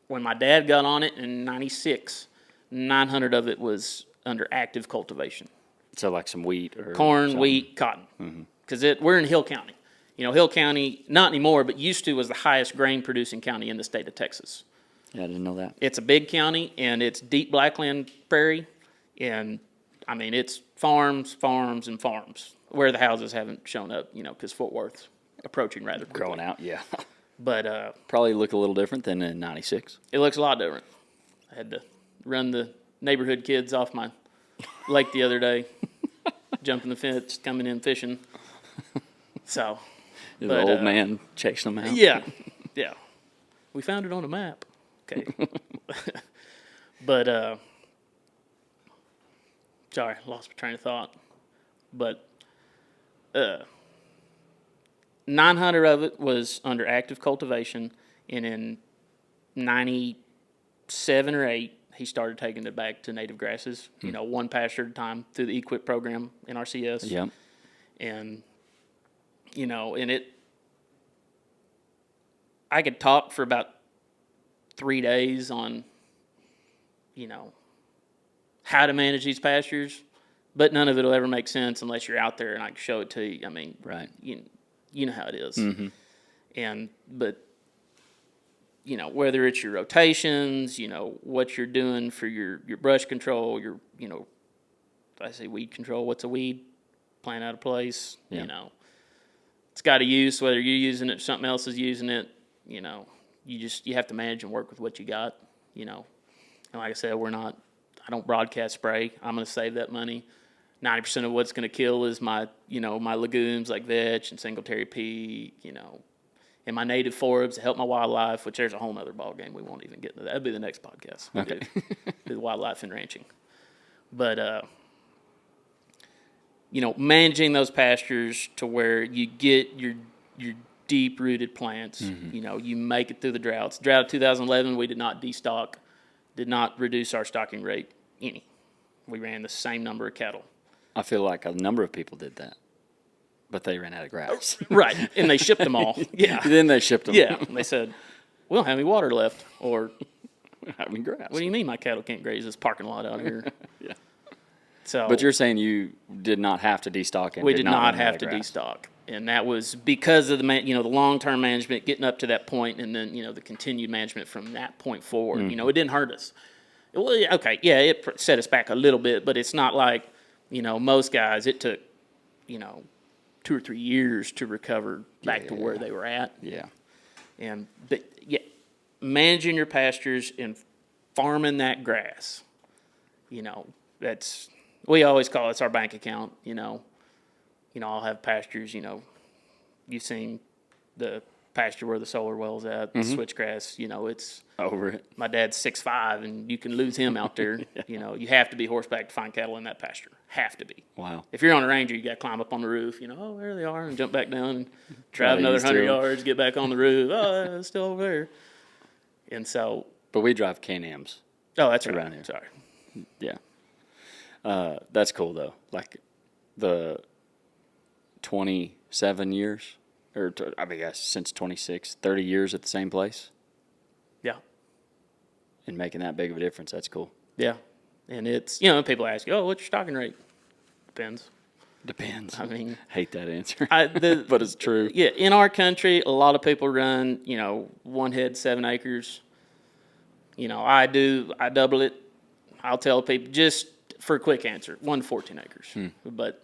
when my dad got on it in 96, 900 of it was under active cultivation. So like some wheat or corn, something. wheat, cotton. Because we're in Hill County. Hill County, not anymore, but used to was the highest grain producing county in the state of Texas. Yeah, I didn't know that. It's a big county, and it's deep blackland prairie, and it's farms, farms, and farms where the houses haven't shown up, because Fort Worth's approaching rather quickly. Growing out, yeah. But probably look a little different than in 96. It looks a lot different. I had to run the neighborhood kids off my lake the other day, jumping the fence, coming in fishing. So, The old man chasing them out. Yeah. We found it on a map. Okay. But, sorry, lost my train of thought. But 900 of it was under active cultivation, and in 97 or 8, he started taking it back to native grasses, one pasture at a time through the EQIP program in RCS. Yep. And, I could talk for about 3 days on, how to manage these pastures, but none of it will ever make sense unless you're out there and I can show it to you. Right. You know how it is. But whether it's your rotations, what you're doing for your brush control, your, if I say weed control, what's a weed? Plant out of place, it's got a use, whether you're using it or something else is using it, you have to manage and work with what you got, and like I said, I don't broadcast spray. I'm going to save that money. 90% of what's going to kill is my legumes like vetch and Singletary pea, and my native forbs to help my wildlife, which there's a whole nother ballgame. We won't even get into that. That'll be the next podcast. Okay. Do the wildlife and ranching. But, managing those pastures to where you get your deep-rooted plants, you make it through the droughts. Drought of 2011, we did not destock, did not reduce our stocking rate any. We ran the same number of cattle. I feel like a number of people did that, but they ran out of grass. Right, and they shipped them all. Yeah. Then they shipped them. Yeah, and they said, we don't have any water left, or We don't have any grass. what do you mean my cattle can't graze this parking lot out here? Yeah. So, But you're saying you did not have to destock and we did not run out have of to grass. destock, and that was because of the the long-term management, getting up to that point, and then the continued management from that point forward. It didn't hurt us. It set us back a little bit, but it's not like most guys. It took 2 or 3 years to recover back to where they were at. Yeah. But managing your pastures and farming that grass, that's, we always call it's our bank account. I'll have pastures. You've seen the pasture where the solar well's at, switchgrass. It's Over it. my dad's 6'5", and you can lose him out there. You have to be horseback to find cattle in that pasture. Have to be. Wow. If you're on a ranger, you got to climb up on the roof. Oh, there they are, and jump back down and drive to another ease 100 through 'em. yards, get back on the roof. Oh, it's still over there. And so, But we drive Can-Ams. that's Around right. here. Sorry. Yeah. That's cool, though. Like the 27 years, I guess since 26, 30 years at the same place Yeah. and making that big of a difference. That's cool. Yeah. And it's, people ask you, what's your stocking rate? Depends. Depends. I mean, hate that answer. but it's true. Yeah, in our country, a lot of people run, one head, 7 acres. I double it. I'll tell people just for a quick answer, 1 to 14 acres. But,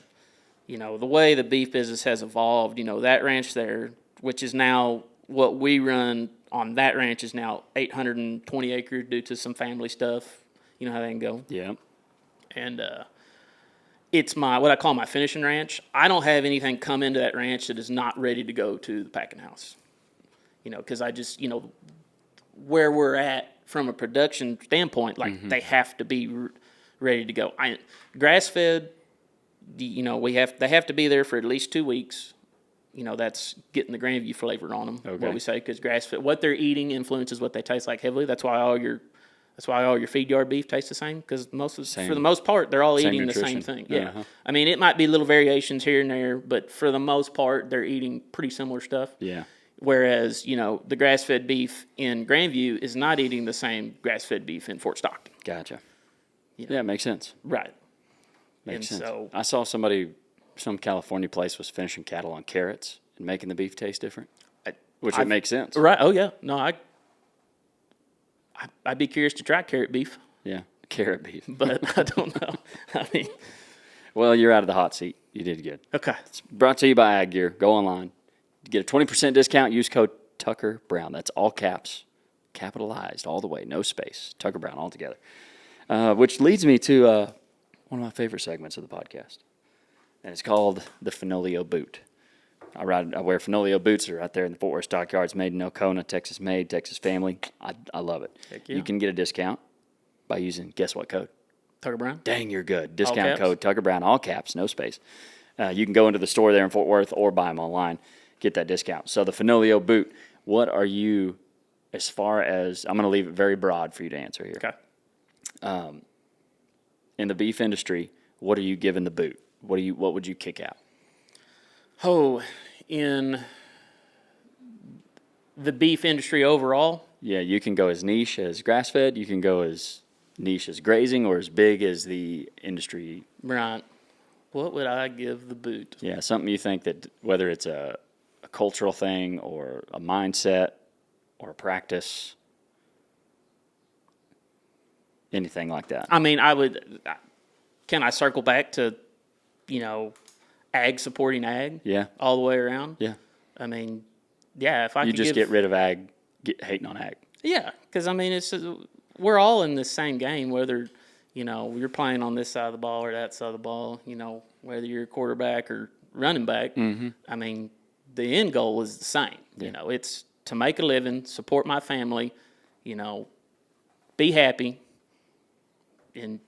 the way the beef business has evolved, that ranch there, which is now what we run on that ranch is now 820 acres due to some family stuff. You know how that can go. Yeah. And it's what I call my finishing ranch. I don't have anything come into that ranch that is not ready to go to the packing house. Because I just, where we're at from a production standpoint, like they have to be ready to go. Grass fed, they have to be there for at least 2 weeks. That's getting the Grandview flavor on them. Okay. What we say, because grass fed, what they're eating influences what they taste like heavily. That's why all your feed yard beef tastes the same, because for the most part they're all eating nutrition. the same thing. Yeah, I mean, it might be little variations here and there, but for the most part they're eating pretty similar stuff. Yeah. Whereas the grass fed beef in Grandview is not eating the same grass fed beef in Fort Stockton. Gotcha. Yeah, it makes sense. Right. Makes And sense. so- I saw some California place was finishing cattle on carrots and making the beef taste different, which would make sense. Right. Oh yeah. No, I'd be curious to try carrot beef, Yeah, carrot beef. but I don't know. I mean, Well, you're out of the hot seat. You did good. okay. It's brought to you by Ag Gear. Go online. Get a 20% discount. Use code Tucker Brown. That's all caps, capitalized all the way, no space. Tucker Brown all together. Which leads me to one of my favorite segments of the podcast, and it's called the Finolio Boot. I wear Finolio boots. They're out there in the Fort Worth Stockyards, made in Elkona, Texas made, Texas family. I love it. Heck yeah. You can get a discount by using, guess what code? Tucker Brown. Dang, you're good. Discount caps? code Tucker Brown, all caps, no space. You can go into the store there in Fort Worth or buy them online, get that discount. So the Finolio boot, what are you, as far as, I'm going to leave it very broad for you to answer here. Okay. In the beef industry, what are you giving the boot? What would you kick out? Oh, in the beef industry overall, Yeah, you can go as niche as grass-fed. You can go as niche as grazing, or as big as the industry. right? What would I give the boot? Yeah, something you think that whether it's a cultural thing or a mindset or a practice, anything like that. I mean, can I circle back to, ag supporting ag? Yeah. All the way around? Yeah. I mean, yeah, if I You could just give, get rid of ag, hating on ag. yeah, because I mean, we're all in the same game, whether, you're playing on this side of the ball or that side of the ball, whether you're a quarterback or running back. Mm-hmm. I mean, the end goal is the same. Yeah. It's to make a living, support my family, be happy, and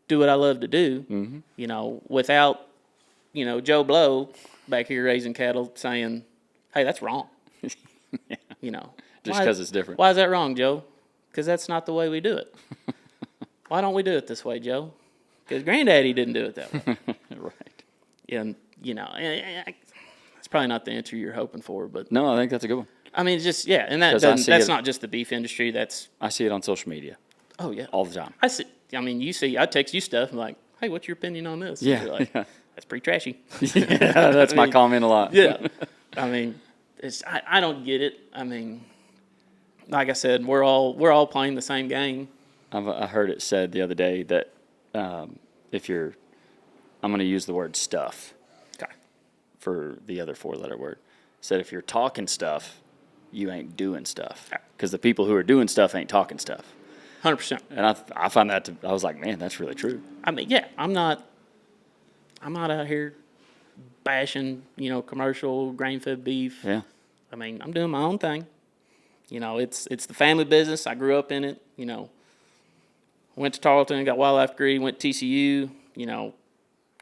do what I love to do. Mm-hmm. Without, Joe Blow back here raising cattle saying, "Hey, that's wrong." Yeah. Just because it's different. Why is that wrong, Joe? Because that's not the way we do it. Why don't we do it this way, Joe? Because Granddaddy didn't do it that way. Right. And, it's probably not the answer you're hoping for, but No, I think that's a good one. I mean, just, yeah, and that's not just the beef industry. That's, I see it on social media oh, yeah. all the time. I text you stuff, I'm like, hey, what's your opinion on this? And Yeah, you're like, yeah. that's pretty trashy. Yeah, that's my comment a lot. Yeah. I mean, I don't get it. I mean, like I said, we're all playing the same game. I heard it said the other day that I'm going to use the word stuff Okay. for the other 4-letter word. Said if you're talking stuff, you ain't doing stuff. Because the people who are doing stuff ain't talking stuff. 100%. And I found that I was like, man, that's really true. I mean, yeah, I'm not out here bashing, commercial grain-fed beef. Yeah. I mean, I'm doing my own thing. It's the family business. I grew up in it. Went to Tarleton, got wildlife degree, went to TCU.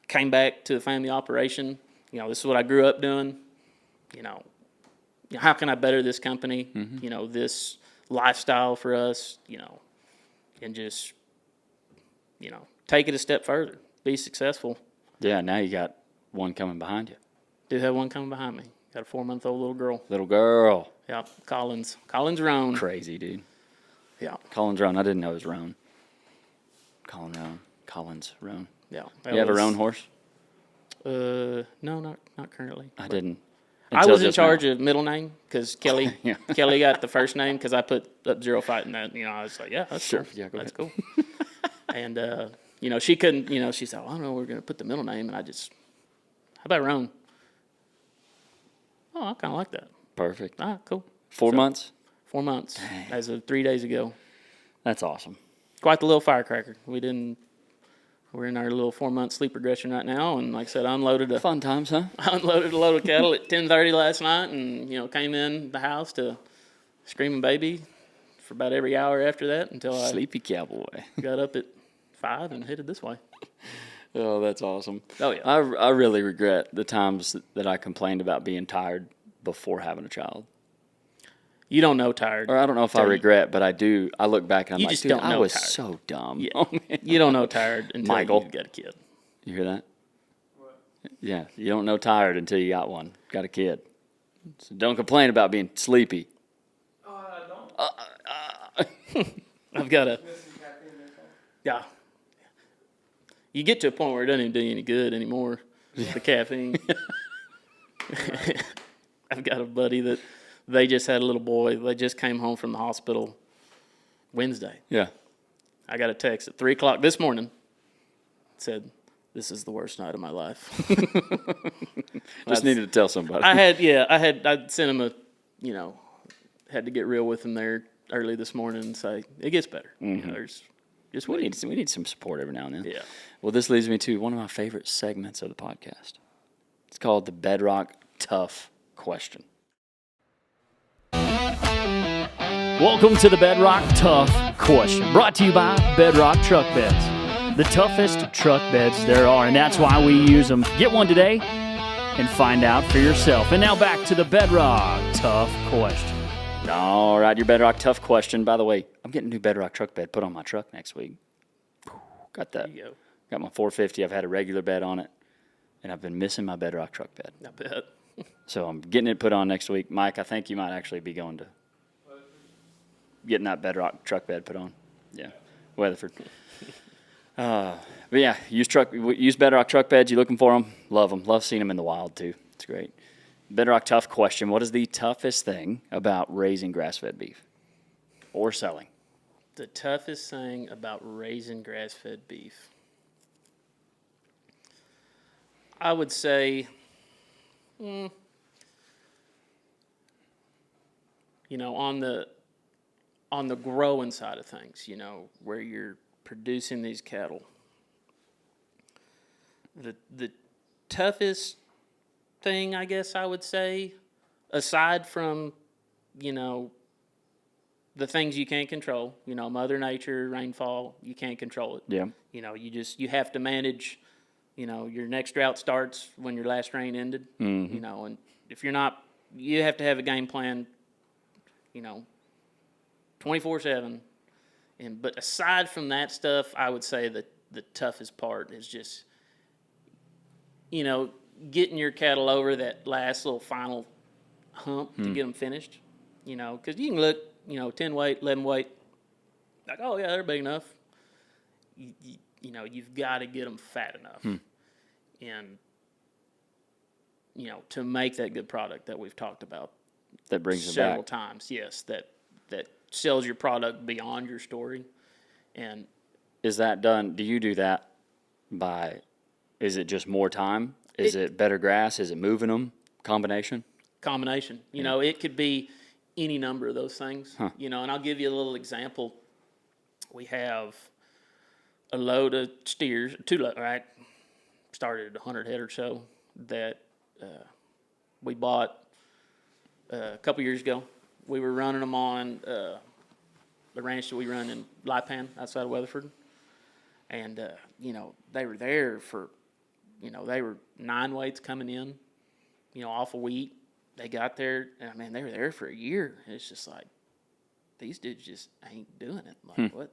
Came back to the family operation. This is what I grew up doing. How can I better this company? Mm-hmm. This lifestyle for us. And just, take it a step further. Be successful. Yeah, now you got one coming behind you. Do have one coming behind me. Got a 4-month-old little girl. Little girl. Yeah, Collins Roan. Crazy, dude. Yeah, Collins Roan. I didn't know it was Roan. Collins Roan. yeah. You have a roan horse? No, not currently. I didn't. I was in just now. charge of middle name because Kelly Yeah. Kelly got the first name because I put up Zero Fight in that. I was like, yeah, that's Sure. cool. Yeah, go That's ahead. cool. And she couldn't. She said, well, I don't know. We're going to put the middle name, and how about Roan? Oh, I kind of like that. Perfect. Cool. 4 months? 4 months as of 3 days ago. That's awesome. Quite the little firecracker. We're in our little 4-month sleep regression right now, and like I said, I unloaded a Fun times, huh? load of cattle at 10:30 last night, and came in the house to screaming baby for about every hour after that until I Sleepy cowboy. got up at 5 and headed this way. Oh, that's awesome. Oh, yeah. I really regret the times that I complained about being tired before having a child. You don't know tired. Or I don't know if I Till you- regret, but I do. I look back and I'm You like, just dude, don't I know was tired. so dumb. Yeah. Oh, man. You don't know tired until Michael. you got a kid. You hear that? What? Yeah, you don't know tired until you got one. Got a kid. So don't complain about being sleepy. I don't. I've got a Missing caffeine or something. yeah. You get to a point where it doesn't even do you any good anymore. The caffeine. I've got a buddy that they just had a little boy. They just came home from the hospital Wednesday. Yeah. I got a text at 3:00 this morning. It said, "This is the worst night of my life." Just needed to tell somebody. I'd sent him had to get real with him there early this morning and say, it gets better. There's just we wait. need some support every now and then. Yeah. Well, this leads me to one of my favorite segments of the podcast. It's called the Bedrock Tough Question. Welcome to the Bedrock Tough Question, brought to you by Bedrock Truck Beds, the toughest truck beds there are, and that's why we use them. Get one today and find out for yourself. And now back to the Bedrock Tough Question. All right, your Bedrock Tough Question. By the way, I'm getting a new Bedrock truck bed put on my truck next week. Got that. There you go. Got my 450. I've had a regular bed on it, and I've been missing my Bedrock truck bed. I bet. So I'm getting it put on next week. Mike, I think you might actually be going to getting that Bedrock truck bed put on. Yeah, Weatherford. But yeah, use Bedrock truck beds. You looking for them? Love them. Love seeing them in the wild too. It's great. Bedrock Tough Question. What is the toughest thing about raising grass-fed beef or selling? The toughest thing about raising grass-fed beef, I would say, on the growing side of things, where you're producing these cattle, the toughest thing, I guess I would say, aside from, the things you can't control, Mother Nature, rainfall, you can't control it. Yeah. You have to manage, your next drought starts when your last rain ended, and if you're not, you have to have a game plan, 24/7. But aside from that stuff, I would say that the toughest part is just, getting your cattle over that last little final hump to get them finished, because you can look, 10 weight, 11 weight, like, oh yeah, they're big enough. You've got to get them fat enough, and to make that good product that we've talked about That brings it several back. times. Yes, that sells your product beyond your story, and Is that done? Do you do that by, is it just more time? Is it better grass? Is it moving them? Combination? combination. It could be any number of those things. And I'll give you a little example. We have a load of steers, right? Started at 100 head or so that we bought a couple years ago. We were running them on the ranch that we run in Lipan outside of Weatherford. And, they were there for, they were 9 weights coming in, off of wheat. They got there, and they were there for a year. And it's just like, these dudes just ain't doing it. Like,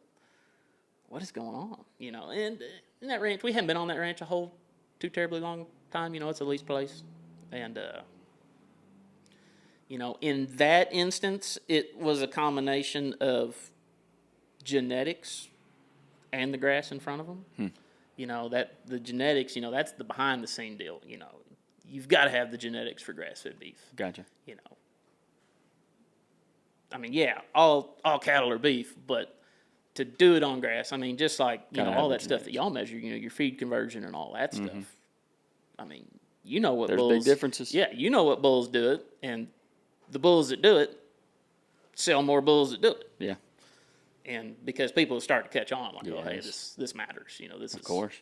what is going on? And in that ranch, we haven't been on that ranch a whole too terribly long time. It's a lease place. And, in that instance, it was a combination of genetics and the grass in front of them. That the genetics, that's the behind the scene deal. you've got to have the genetics for grass-fed beef. Gotcha. You know, I mean, yeah, all cattle are beef, but to do it on grass, I mean, just like, you Gotta know, have all the that stuff that genetics. y'all measure, you know, your feed conversion and all that stuff. I mean, you know what There's bulls... big differences. Yeah, you know what bulls do it, and the bulls that do it sell more bulls that do it. Yeah, And because people start to catch on, like, oh, hey, Yes. this matters, you know, this is... of course.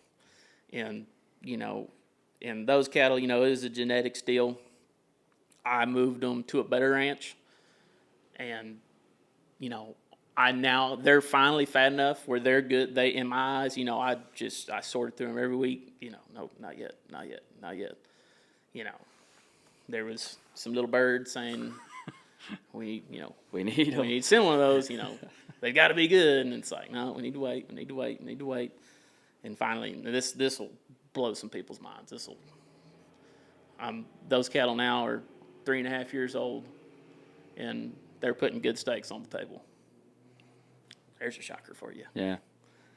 And, you know, and those cattle, you know, it was a genetics deal. I moved them to a better ranch, and, you know, they're finally fat enough where they're good. They, in my eyes, you know, I sorted through them every week. You know, nope, not yet. You know, there was some little bird saying, we need send one of those. You know, they got to be good, and it's like, no, we need to wait. And finally, this will blow some people's minds. Those cattle now are 3.5 years old, and they're putting good steaks on the table. There's a shocker for you. Yeah.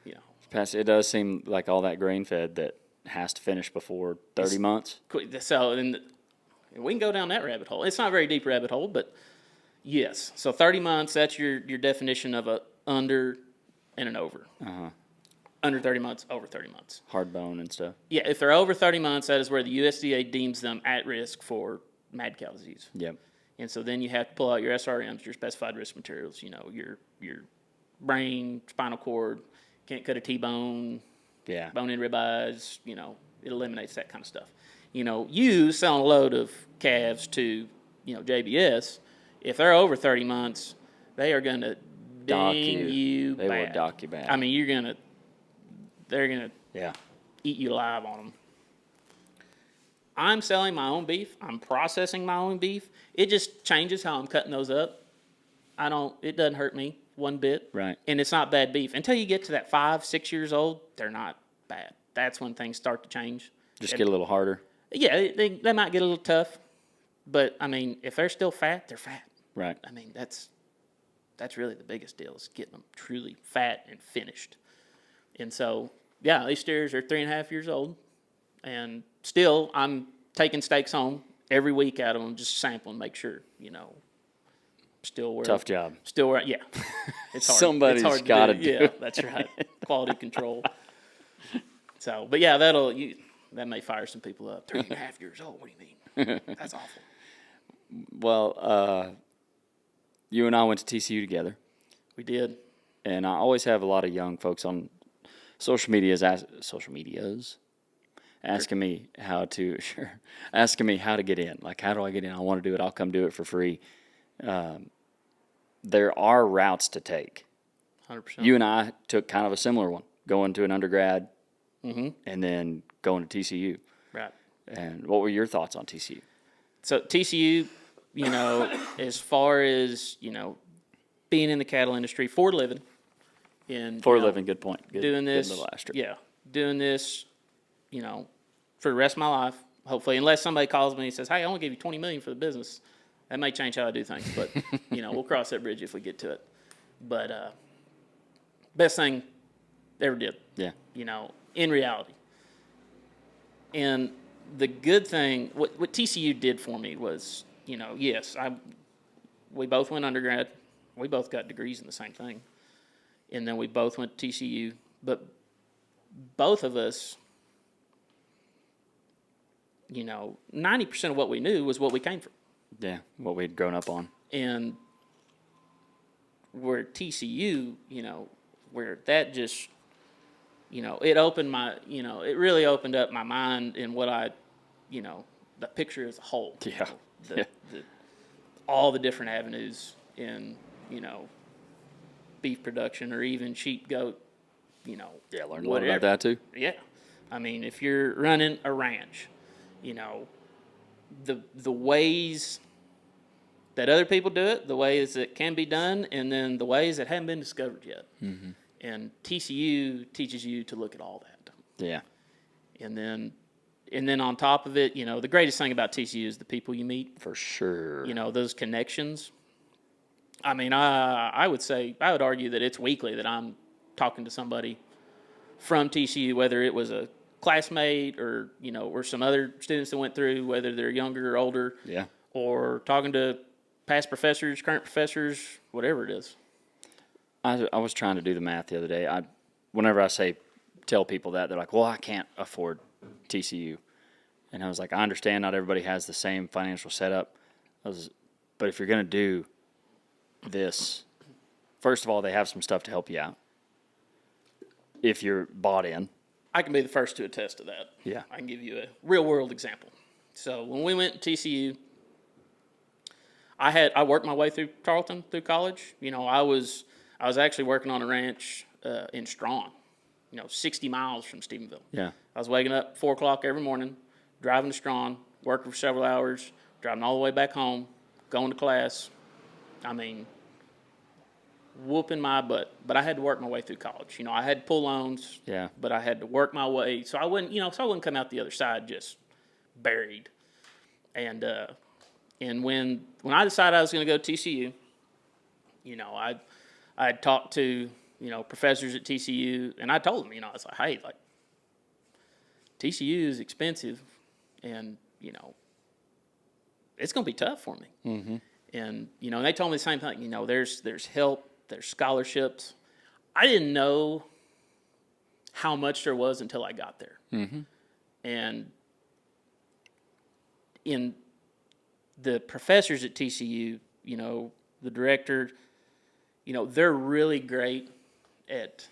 You know, It does seem like all that grain fed that has to finish before 30 months. so and we can go down that rabbit hole. It's not a very deep rabbit hole, but yes. So 30 months, that's your definition of a under and an over. Under 30 months, over 30 months. Hard bone and stuff. Yeah, if they're over 30 months, that is where the USDA deems them at risk for mad cow disease. Yep. And so then you have to pull out your SRMs, your specified risk materials, you know, your brain, spinal cord, can't cut a T-bone, Yeah. bone-in ribeyes, you know, it eliminates that kind of stuff. You know, you selling a load of calves to, you know, JBS, if they're over 30 months, they are going to Dock ding you. you They bad. will dock you bad. I mean, they're going to Yeah. eat you alive on them. I'm selling my own beef. I'm processing my own beef. It just changes how I'm cutting those up. It doesn't hurt me one bit. Right. And it's not bad beef. Until you get to that 5-6 years old, they're not bad. That's when things start to change. Just get a little harder. Yeah, they might get a little tough. But, I mean, if they're still fat, they're fat. Right. I mean, that's really the biggest deal is getting them truly fat and finished. And so, yeah, these steers are 3.5 years old. And still, I'm taking steaks home every week out of them, just sampling, make sure, you know, still where... Tough job. Still where, yeah. It's hard. Somebody's It's hard gotta do. do Yeah, that's right. Quality control. So, but yeah, that may fire some people up. 3.5 years old, what do you mean? That's awful. Well, you and I went to TCU together, We did. and I always have a lot of young folks on social medias asking me how to get in. Like, how do I get in? I want to do it. I'll come do it for free. There are routes to take. 100%. You and I took kind of a similar one, going to an undergrad and then going to TCU. Right. And what were your thoughts on TCU? So TCU, you know, as far as, you know, being in the cattle industry for a living. For a living, good point. Good, doing this, good little asterisk. yeah, doing this, you know, for the rest of my life, hopefully, unless somebody calls me and says, hey, I want to give you $20 million for the business. That may change how I do things, but, you know, we'll cross that bridge if we get to it. But best thing ever did, Yeah. you know, in reality. And the good thing, what TCU did for me was, you know, yes, we both went undergrad. We both got degrees in the same thing. And then we both went to TCU. But both of us, you know, 90% of what we knew was what we came from. Yeah, what we'd grown up on. And where TCU, you know, where that just, you know, it really opened up my mind in what you know, the picture as a whole. Yeah. You know, all the different avenues in, you know, beef production or even sheep, goat, you know. Yeah, learned a lot about that too. Yeah. I mean, if you're running a ranch, you know, the ways that other people do it, the ways that can be done, and then the ways that haven't been discovered yet. Mm-hmm. And TCU teaches you to look at all that. Yeah. And then on top of it, you know, the greatest thing about TCU is the people you meet. For sure. You know, those connections. I mean, I would argue that it's weekly that I'm talking to somebody from TCU, whether it was a classmate or, or some other students that went through, whether they're younger or older, Yeah. or talking to past professors, current professors, whatever it is. I was trying to do the math the other day. Whenever I tell people that, they're like, well, I can't afford TCU. And I was like, I understand not everybody has the same financial setup. But if you're going to do this, first of all, they have some stuff to help you out. If you're bought in. I can be the first to attest to that. Yeah. I can give you a real world example. So when we went to TCU, I worked my way through Tarleton through college. I was actually working on a ranch in Strawn, 60 miles from Stephenville. Yeah. I was waking up 4 o'clock every morning, driving to Strawn, working for several hours, driving all the way back home, going to class. I mean, whooping my butt. But I had to work my way through college. I had to pull loans. Yeah. But I had to work my way, so I wouldn't come out the other side just buried. And when I decided I was going to go to TCU, I had talked to professors at TCU, and I told them, I was like, hey, like TCU is expensive, and it's going to be tough for me. Mm-hmm. And they told me the same thing. There's help, there's scholarships. I didn't know how much there was until I got there. Mm-hmm. And in the professors at TCU, the director, they're really great at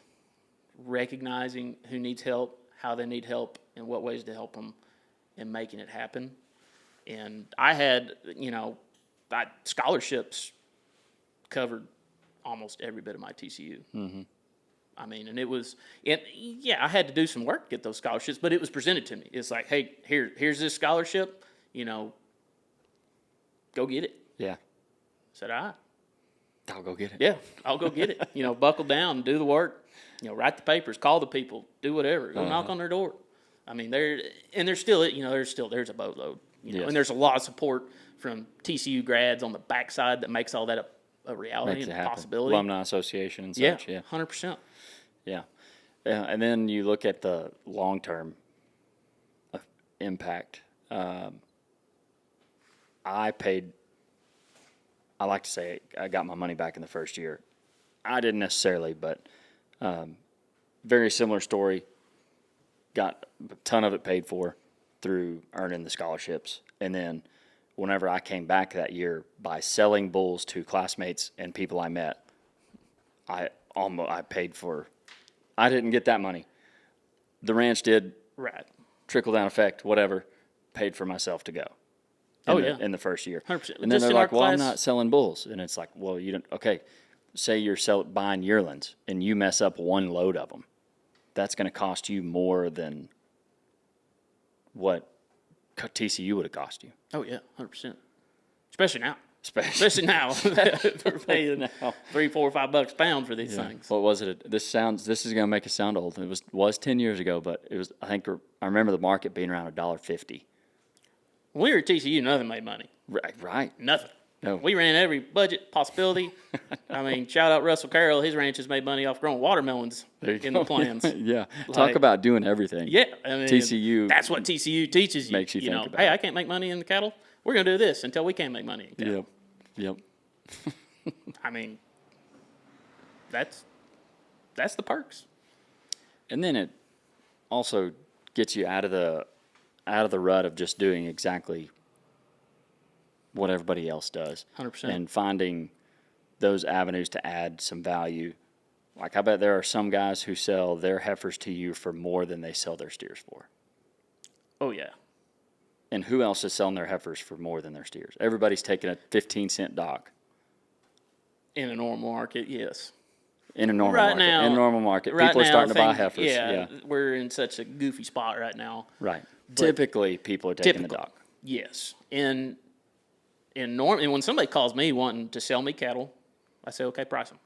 recognizing who needs help, how they need help, and what ways to help them, and making it happen. And I had, scholarships covered almost every bit of my TCU. Mm-hmm. I mean, I had to do some work to get those scholarships, but it was presented to me. It's like, hey, here's this scholarship, go get it. Yeah. I said, all right. I'll go get it. Yeah, I'll go get it. Buckle down, do the work, write the papers, call the people, do whatever, go knock on their door. I mean, there's a boatload, Yes. and there's a lot of support from TCU grads on the backside that makes all that a reality Makes it and a happen. possibility. Alumni association and such. Yeah. 100%. Yeah. And then you look at the long-term impact. I like to say I got my money back in the first year. I didn't necessarily, but very similar story. Got a ton of it paid for through earning the scholarships. And then whenever I came back that year by selling bulls to classmates and people I met, I paid for. I didn't get that money. The ranch did. Right. Trickle down effect, whatever. Paid for myself to go. In the first year. 100%. And then Just they're in our like, well, I'm class- not selling bulls. And it's like, well, you don't. Okay, say you're buying yearlings and you mess up one load of them. That's going to cost you more than what TCU would have cost you. Oh, yeah, 100%. Especially now. Especially now. We're paying $3, $4, $5 a pound for these things. What was it? This is going to make us sound old. It was 10 years ago, but it was. I remember the market being around $1.50. When we were at TCU, nothing made money. Right. Nothing. No. We ran every budget possibility. I mean, shout out Russell Carroll. His ranch has made money off growing watermelons in the plans. Yeah. Talk about doing everything. Yeah. I mean, TCU. That's what TCU teaches you. Makes you think about hey, it. I can't make money in the cattle. We're going to do this until we can't make money in cattle. Yep. I mean, that's the perks. And then it also gets you out of the rut of just doing exactly what everybody else does. 100%. And finding those avenues to add some value. Like, I bet there are some guys who sell their heifers to you for more than they sell their steers for. Oh, yeah. And who else is selling their heifers for more than their steers? Everybody's taking a 15-cent dock. In a normal market, yes. In a normal Right market. now- In a normal market. Right People are now, starting to buy things- heifers. Yeah. We're in such a goofy spot right now. Right. Typically, people are taking the dock. Yes. And when somebody calls me wanting to sell me cattle, I say, okay, price them.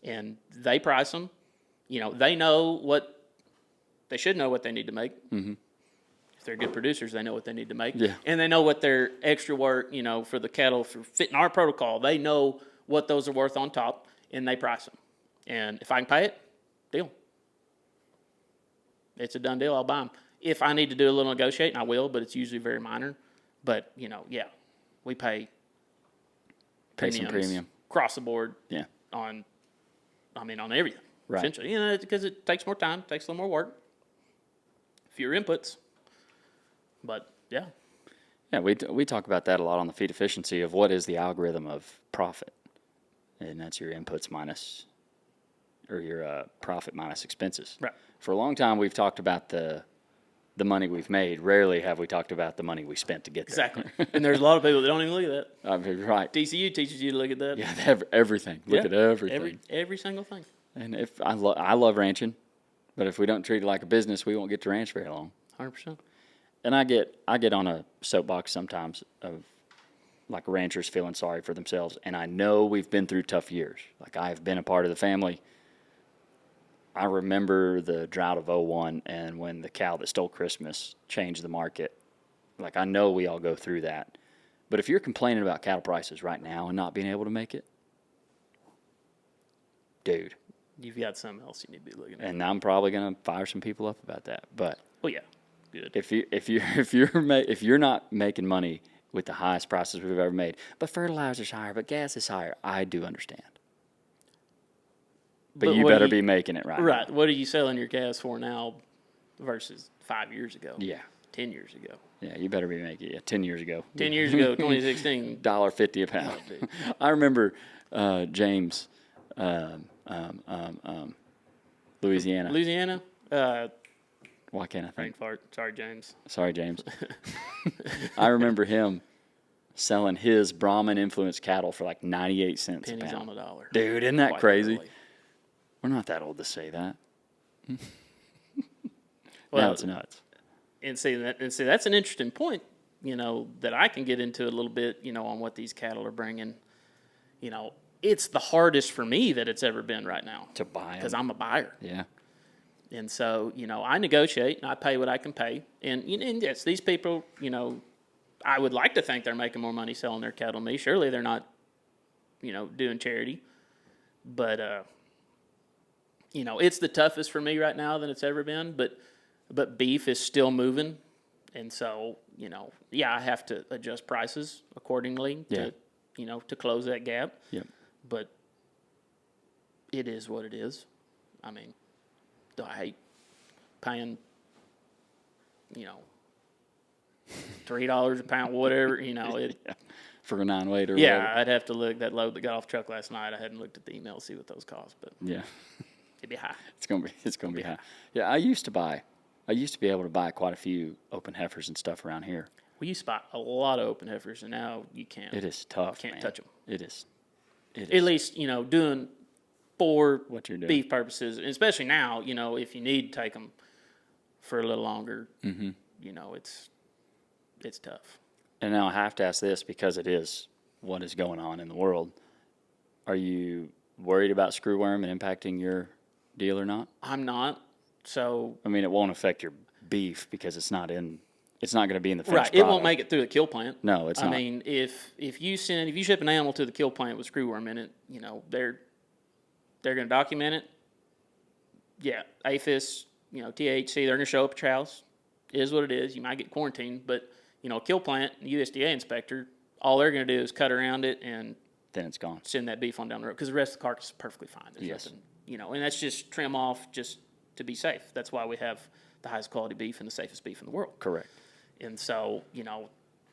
And they price them. They should know what they need to make. Mm-hmm. If they're good producers, they know what they need to make. Yeah. And they know what their extra work, for the cattle, for fitting our protocol, they know what those are worth on top, and they price them. And if I can pay it, deal. It's a done deal. I'll buy them. If I need to do a little negotiating, I will, but it's usually very minor. But, you know, yeah, we pay Pay some premium. across the board Yeah. on everything. Right. Essentially, you know, because it takes more time, takes a little more work, fewer inputs. But, yeah. Yeah, we talk about that a lot on the feed efficiency of what is the algorithm of profit. And that's your inputs minus, or your profit minus expenses. Right. For a long time, we've talked about the money we've made. Rarely have we talked about the money we spent to get there. Exactly. And there's a lot of people that don't even look at that. I mean, right. TCU teaches you to look at that. Yeah, they have everything. Look at everything. Every single thing. And if I love ranching, but if we don't treat it like a business, we won't get to ranch very long. 100%. And I get on a soapbox sometimes of like ranchers feeling sorry for themselves. And I know we've been through tough years. Like I've been a part of the family. I remember the drought of '01 and when the cow that stole Christmas changed the market. Like I know we all go through that. But if you're complaining about cattle prices right now and not being able to make it, dude. You've got something else you need to be looking at. And I'm probably going to fire some people up about that. But Well, yeah. Good. if you're not making money with the highest prices we've ever made, but fertilizer's higher, but gas is higher, I do understand. But you what better do be making it right. Right. What are you selling your calves for now versus 5 years ago? Yeah. 10 years ago. Yeah, you better be making it. 10 years ago. 10 years ago, 2016. $1.50 a pound. I remember James, Louisiana. Louisiana? Why can't I Brain think? fart. Sorry, James. Sorry, James. I remember him selling his Brahman influenced cattle for like 98 cents Pennies a pound. on the dollar. Dude, isn't that Quite crazy? literally. We're not that old to say that. Well, Now it's nuts. And see that's an interesting point, you know, that I can get into a little bit, you know, on what these cattle are bringing. You know, it's the hardest for me that it's ever been right now. To buy 'em. Because I'm a buyer. Yeah. And so, you know, I negotiate and I pay what I can pay. And yes, these people, you know, I would like to think they're making more money selling their cattle than me. Surely they're not, you know, doing charity. But, you know, it's the toughest for me right now than it's ever been. But beef is still moving. And so, you know, yeah, I have to adjust prices accordingly to, you know, to close that gap. Yep. But it is what it is. I mean, do I hate paying, you know, $3 a pound, whatever, you know, it. Yeah. For a 9-weight or Yeah, whatever. I'd have to look that load that got off the truck last night. I hadn't looked at the email to see what those cost, but Yeah. it'd be high. It's gonna be high. Yeah, I used to be able to buy quite a few open heifers and stuff around here. We used to buy a lot of open heifers, and now you can't. It is tough. Can't man. touch 'em. It is. At least, you know, doing for What you're doing. beef purposes, and especially now, you know, if you need to take them for a little longer, you know, it's tough. And now I have to ask this because it is what is going on in the world. Are you worried about screwworm and impacting your deal or not? I'm not. So I mean, it won't affect your beef because it's not going to be in the finished right, it won't product. make it through the kill plant. No, it's not. I mean, if you ship an animal to the kill plant with screwworm in it, you know, they're going to document it. Yeah, APHIS, you know, THC, they're going to show up at your house. It is what it is. You might get quarantined, but you know, a kill plant, USDA inspector, all they're going to do is cut around it and Then it's gone. send that beef on down the road because the rest of the carcass is perfectly fine. There's Yes. nothing, you know, and that's just trim off just to be safe. That's why we have the highest quality beef and the safest beef in the world. Correct. And so, you know,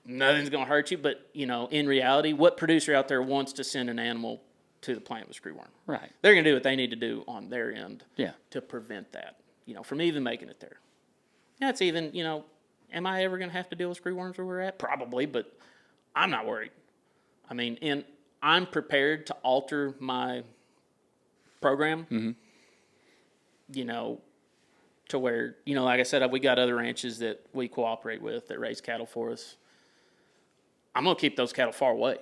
nothing's going to hurt you. But, you know, in reality, what producer out there wants to send an animal to the plant with screwworm? Right. They're going to do what they need to do on their end Yeah. to prevent that, you know, from even making it there. Yeah, it's even, you know, am I ever going to have to deal with screwworms where we're at? Probably, but I'm not worried. I mean, and I'm prepared to alter my program, you know, to where, you know, like I said, we got other ranches that we cooperate with that raise cattle for us. I'm going to keep those cattle far away.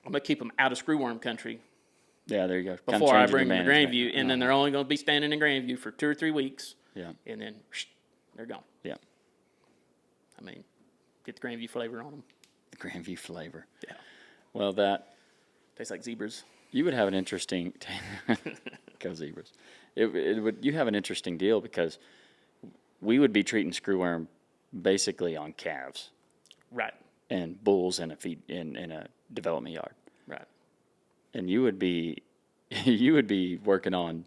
I'm going to keep them out of screwworm country Yeah, there you go. Kinda before I changing bring the them to management. Grandview, and then they're only going to be standing in Grandview for 2 or 3 weeks, Yeah. and then they're gone. Yeah. I mean, get the Grandview flavor on them. The Grandview flavor. Yeah. Well, Tastes like zebras. you would have an interesting go zebras. You have an interesting deal because we would be treating screwworm basically on calves Right. and bulls in a feed in a development yard, Right. and you would be working on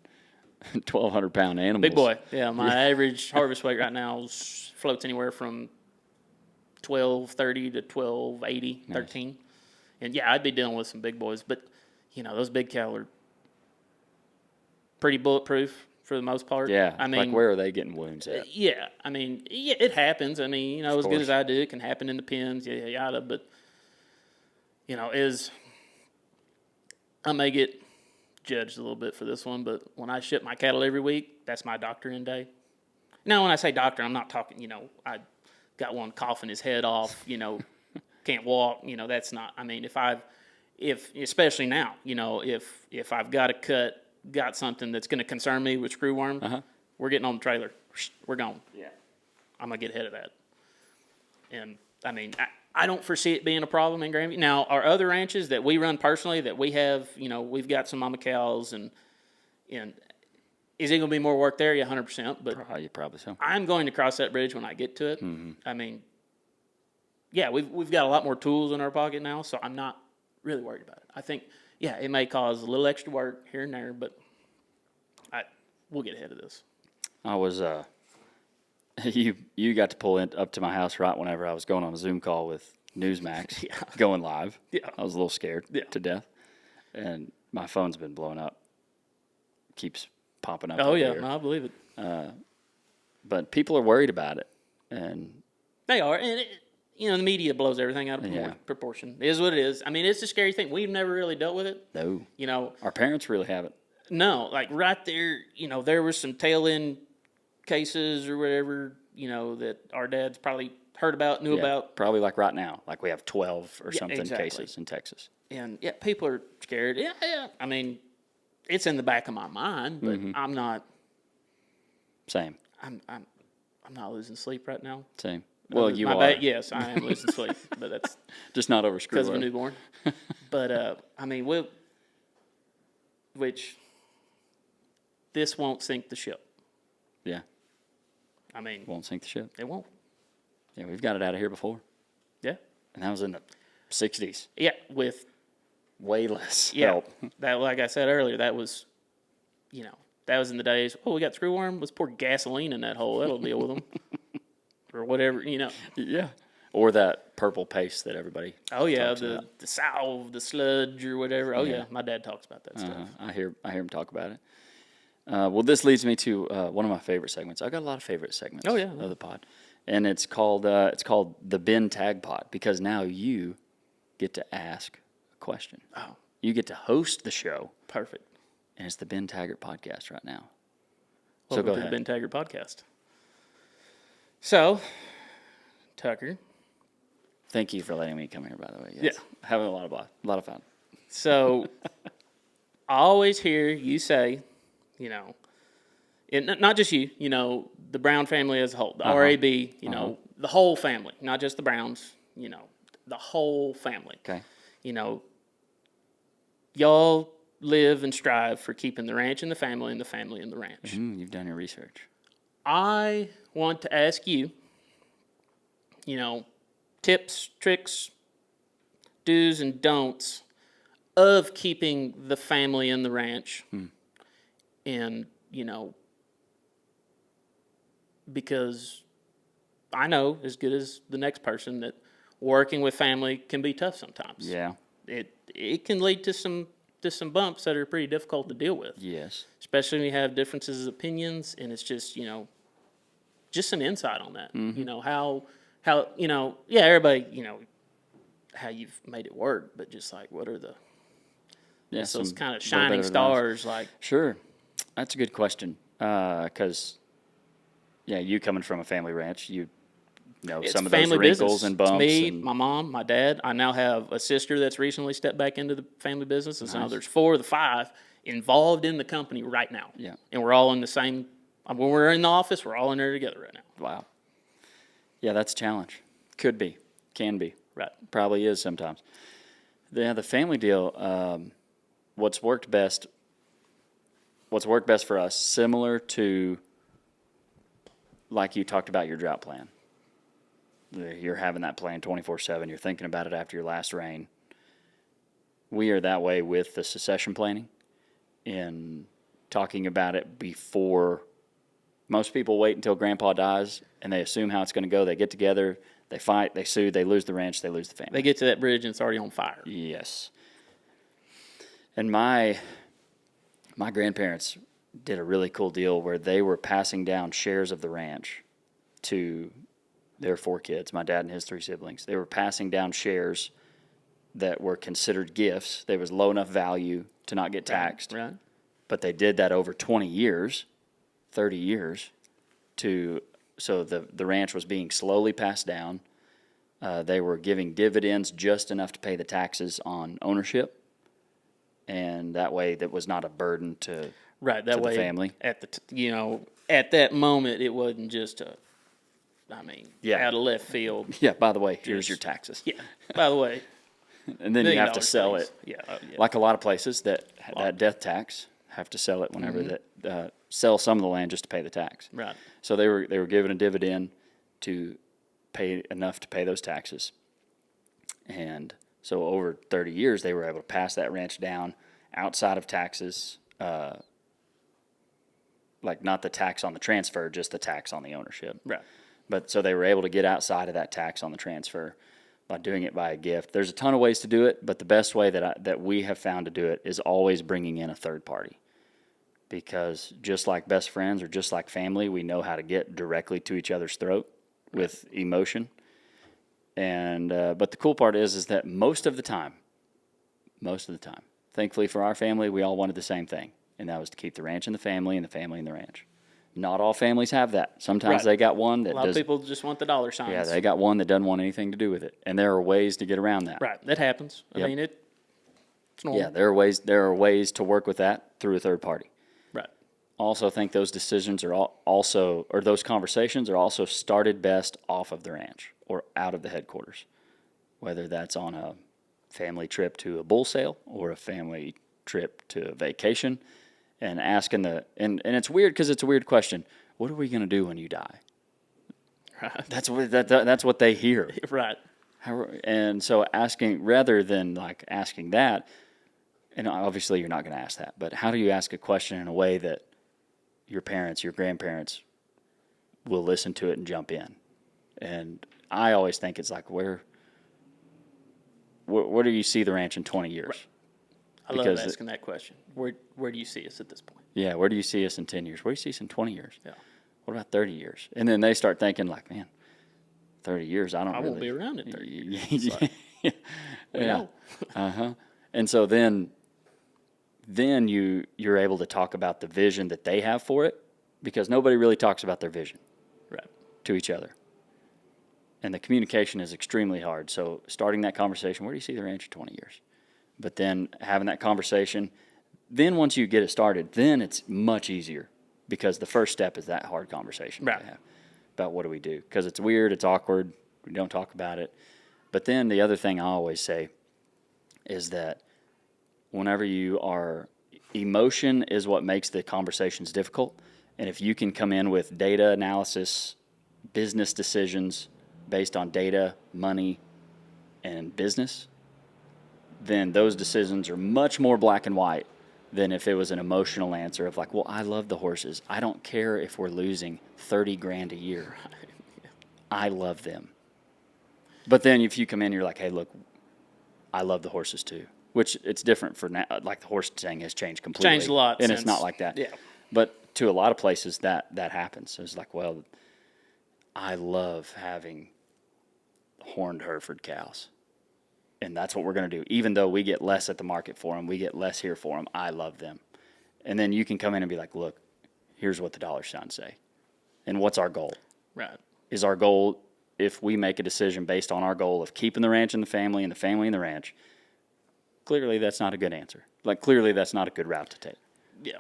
1,200-pound animals. Big boy. Yeah, my average harvest weight right now floats anywhere from 1230 to 1280, 13. And yeah, I'd be dealing with some big boys, but those big cattle are pretty bulletproof for the most part. Yeah, I mean, like where are they getting wounds at? yeah, I mean, yeah, it happens. I mean, as good course. as I do, it can happen in the pens, yada yada. But I may get judged a little bit for this one, but when I ship my cattle every week, that's my doctor in day. Now, when I say doctor, I'm not talking, I got one coughing his head off, can't walk, that's not, I mean, if especially now, if I've got got something that's going to concern me with screwworm, we're getting on the trailer. We're gone. Yeah. I'm going to get ahead of that. And I mean, I don't foresee it being a problem in Grandview. Now, our other ranches that we run personally, that we have, we've got some mama cows, and is it going to be more work there? Yeah, 100%. But Probably so. I'm going to cross that bridge when I get to it. Mm-hmm. I mean, yeah, we've got a lot more tools in our pocket now, so I'm not really worried about it. I think, yeah, it may cause a little extra work here and there, but we'll get ahead of this. I was you got to pull up to my house right whenever I was going on a Zoom call with Newsmax, Yeah. going live. Yeah. I was a little scared Yeah. to death, and my phone's been blowing up. Keeps popping up. Oh, up yeah, here. no, I believe it. But people are worried about it, and They are, and the media blows everything out of Yeah. proportion. It is what it is. I mean, it's a scary thing. We've never really dealt with it. no, our parents really haven't. No, like right there, there was some tail end cases or whatever, that our dads probably heard about, knew about. Probably like right now, like we have 12 or Yeah, something exactly. cases in Texas. And yeah, people are scared. Yeah. I mean, it's in the back of my mind, but I'm not. Same. I'm not losing sleep right now. Same. Well, you are. Yes, I am losing sleep, but that's Just not over because of a screwworm. newborn. But I mean, this won't sink the ship. Yeah, I mean, won't sink the ship. it won't. Yeah, we've got it out of here before, Yeah, and that was in the 60s. yeah. With Way less yeah, help. that like I said earlier, that was, that was in the days. Oh, we got screwworm. Let's pour gasoline in that hole. That'll deal with them, or whatever. Yeah. Or that purple paste that everybody. Oh yeah, talks the about. the salve, the sludge, or whatever. Oh yeah, Yeah. my dad talks about that stuff. I hear him talk about it. Well, this leads me to one of my favorite segments. I've got a lot of favorite segments. Oh, yeah. Of the pod, and it's called the Ben Tag Pod, because now you get to ask a question. Oh, You get to host the show, perfect. and it's the Ben Taggart podcast right now. Welcome so go to ahead. the Ben Taggart podcast. So, Tucker. Thank you for letting me come here, by the way. Yes. Yeah. Having a lot of fun. So, I always hear you say, and not just you, the Brown family as a whole, the RAB, the whole family, not just the Browns, the whole family. Okay. Y'all live and strive for keeping the ranch in the family and the family in the ranch. You've done your research. I want to ask you, tips, tricks, do's and don'ts of keeping the family in the ranch. And, because I know as good as the next person that working with family can be tough sometimes. Yeah. It can lead to some bumps that are pretty difficult to deal with. Yes. Especially when you have differences of opinions, and it's just just some insight on that. How everybody how you've made it work, but just like what are those some kind of little shining bit of advice. stars? Like Sure. That's a good question. Because, you coming from a family ranch, you know it's some of those family wrinkles business. and bumps. It's me, and, my mom, my dad. I now have a sister that's recently stepped back into the family business, and so Nice. there's 4 of the 5 involved in the company right now. Yeah. And we're all in the same. When we're in the office, we're all in there together right now. wow. Yeah, that's a challenge. Could be. Can be. Right. Probably is sometimes. The family deal, what's worked best for us, similar to like you talked about your drought plan. You're having that plan 24/7. You're thinking about it after your last rain. We are that way with the succession planning in talking about it before. Most people wait until grandpa dies and they assume how it's going to go. They get together, they fight, they sue, they lose the ranch, they lose the family. They get to that bridge and it's already on fire. Yes. And my grandparents did a really cool deal where they were passing down shares of the ranch to their 4 kids, my dad and his 3 siblings. They were passing down shares that were considered gifts. There was low enough value to not get taxed. Right. But they did that over 20 years, 30 years, so the ranch was being slowly passed down. They were giving dividends just enough to pay the taxes on ownership, and that way that was not a burden to Right. That to way, the family. at at that moment, it wasn't just Yeah. out of left field. Yeah, by the way, here's Just- your taxes. Yeah. By the way, And then you have to $1 million sell things. it. Yeah. Yeah. Like a lot of places that death tax have to sell it whenever that sell some of the land just to pay the tax. Right. So they were given a dividend to pay enough to pay those taxes. And so over 30 years, they were able to pass that ranch down outside of taxes, like not the tax on the transfer, just the tax on the ownership. Right. But so they were able to get outside of that tax on the transfer by doing it by a gift. There's a ton of ways to do it, but the best way that we have found to do it is always bringing in a third party. Because just like best friends or just like family, we know how to get directly to each other's throat with emotion. And but the cool part is that most of the time, thankfully for our family, we all wanted the same thing, and that was to keep the ranch in the family and the family in the ranch. Not all families have that. Sometimes Right. they got one that A lot of does. people just want the dollar signs. Yeah, they got one that doesn't want anything to do with it, and there are ways to get around that. Right. That happens. I Yep. mean, it's normal. Yeah, there are ways to work with that through a third party. Right. Also think those decisions are those conversations are also started best off of the ranch or out of the headquarters, whether that's on a family trip to a bull sale or a family trip to a vacation, and asking and it's weird because it's a weird question. What are we going to do when you die? Right. That's what they hear. Right. And so asking, rather than like asking that, and obviously you're not going to ask that, but how do you ask a question in a way that your parents, your grandparents will listen to it and jump in? And I always think it's like, where do you see the ranch in 20 years? Right. I love asking that question. Where do you see us at this point? Yeah, where do you see us in 10 years? Where do you see us in 20 years? Yeah. What about 30 years? And then they start thinking like, man, 30 years, I won't be around in 30 years. years. We Yeah. know. And so then you're able to talk about the vision that they have for it, because nobody really talks about their vision Right. to each other. And the communication is extremely hard. So starting that conversation, where do you see the ranch in 20 years? But then having that conversation, then once you get it started, then it's much easier, because the first step is that hard conversation Right. to have about what do we do, because it's weird, it's awkward, we don't talk about it. But then the other thing I always say is that whenever emotion is what makes the conversations difficult. And if you can come in with data analysis, business decisions based on data, money, and business, then those decisions are much more black and white than if it was an emotional answer of like, well, I love the horses. I don't care if we're losing 30 grand a year. I love them. But then if you come in, you're like, hey, look, I love the horses too. Which it's different for now. Like the horse thing has changed completely. Changed a lot And it's since- not like that. yeah. But to a lot of places that happens. So it's like, well, I love having horned Hereford cows. And that's what we're going to do. Even though we get less at the market for them, we get less here for them, I love them. And then you can come in and be like, look, here's what the dollar signs say. And what's our goal? Right. Is our goal, if we make a decision based on our goal of keeping the ranch in the family and the family in the ranch, clearly that's not a good answer. Like, clearly that's not a good route to take. Yeah.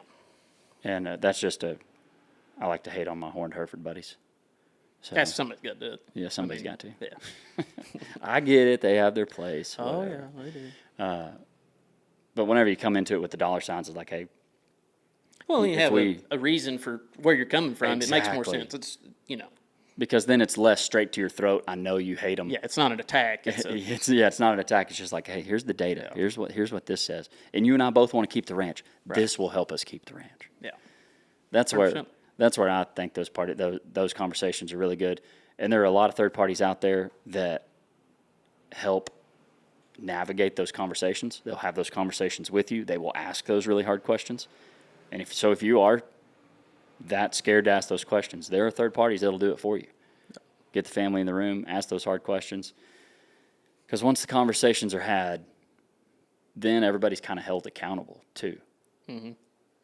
And that's just I like to hate on my horned Hereford buddies. So, That's somebody's got to do it. yeah, somebody's got to. Yeah. I get it. They have their place. Oh, whatever. yeah, they do. But whenever you come into it with the dollar signs, it's like, hey, Well, you if have we- a reason for where you're coming from. It makes more Exactly. sense. It's, because then it's less straight to your throat. I know you hate them. yeah, it's not an attack. It's a, It's not an attack. It's just like, hey, here's the data. Here's what this says. And you and I both want to keep the ranch. This will help us keep the ranch. yeah. That's where 100%. that's where I think those conversations are really good. And there are a lot of third parties out there that help navigate those conversations. They'll have those conversations with you. They will ask those really hard questions. And if you are that scared to ask those questions, there are third parties that'll do it for you. Get the family in the room, ask those hard questions. Because once the conversations are had, then everybody's kind of held accountable too. Mm-hmm.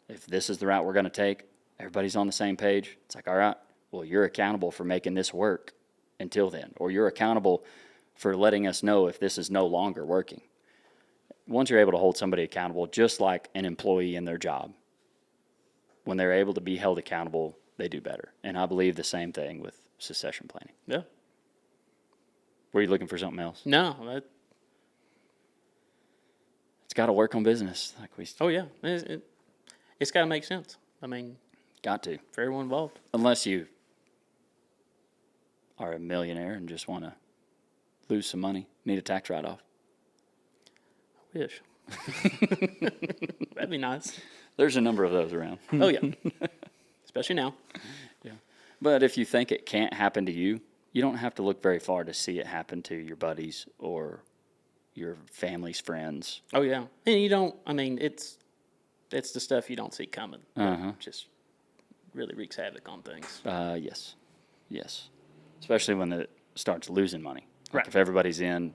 If this is the route we're going to take, everybody's on the same page. It's like, all right, well, you're accountable for making this work until then, or you're accountable for letting us know if this is no longer working. Once you're able to hold somebody accountable, just like an employee in their job, when they're able to be held accountable, they do better. And I believe the same thing with succession planning. Yeah. Were you looking for something else? No. It's got to work on business. Oh, yeah. It's got to make sense. I mean, Got to. for everyone involved. Unless you are a millionaire and just want to lose some money, need a tax write-off. I wish. That'd be nice. There's a number of those around. Oh, yeah. Especially now. But if you think it can't happen to you, you don't have to look very far to see it happen to your buddies or your family's friends. Oh, yeah. And you don't, I mean, it's the stuff you don't see coming. Uh-huh. Just really wreaks havoc on things. Yes. Especially when it starts losing money. Like Right. if everybody's in,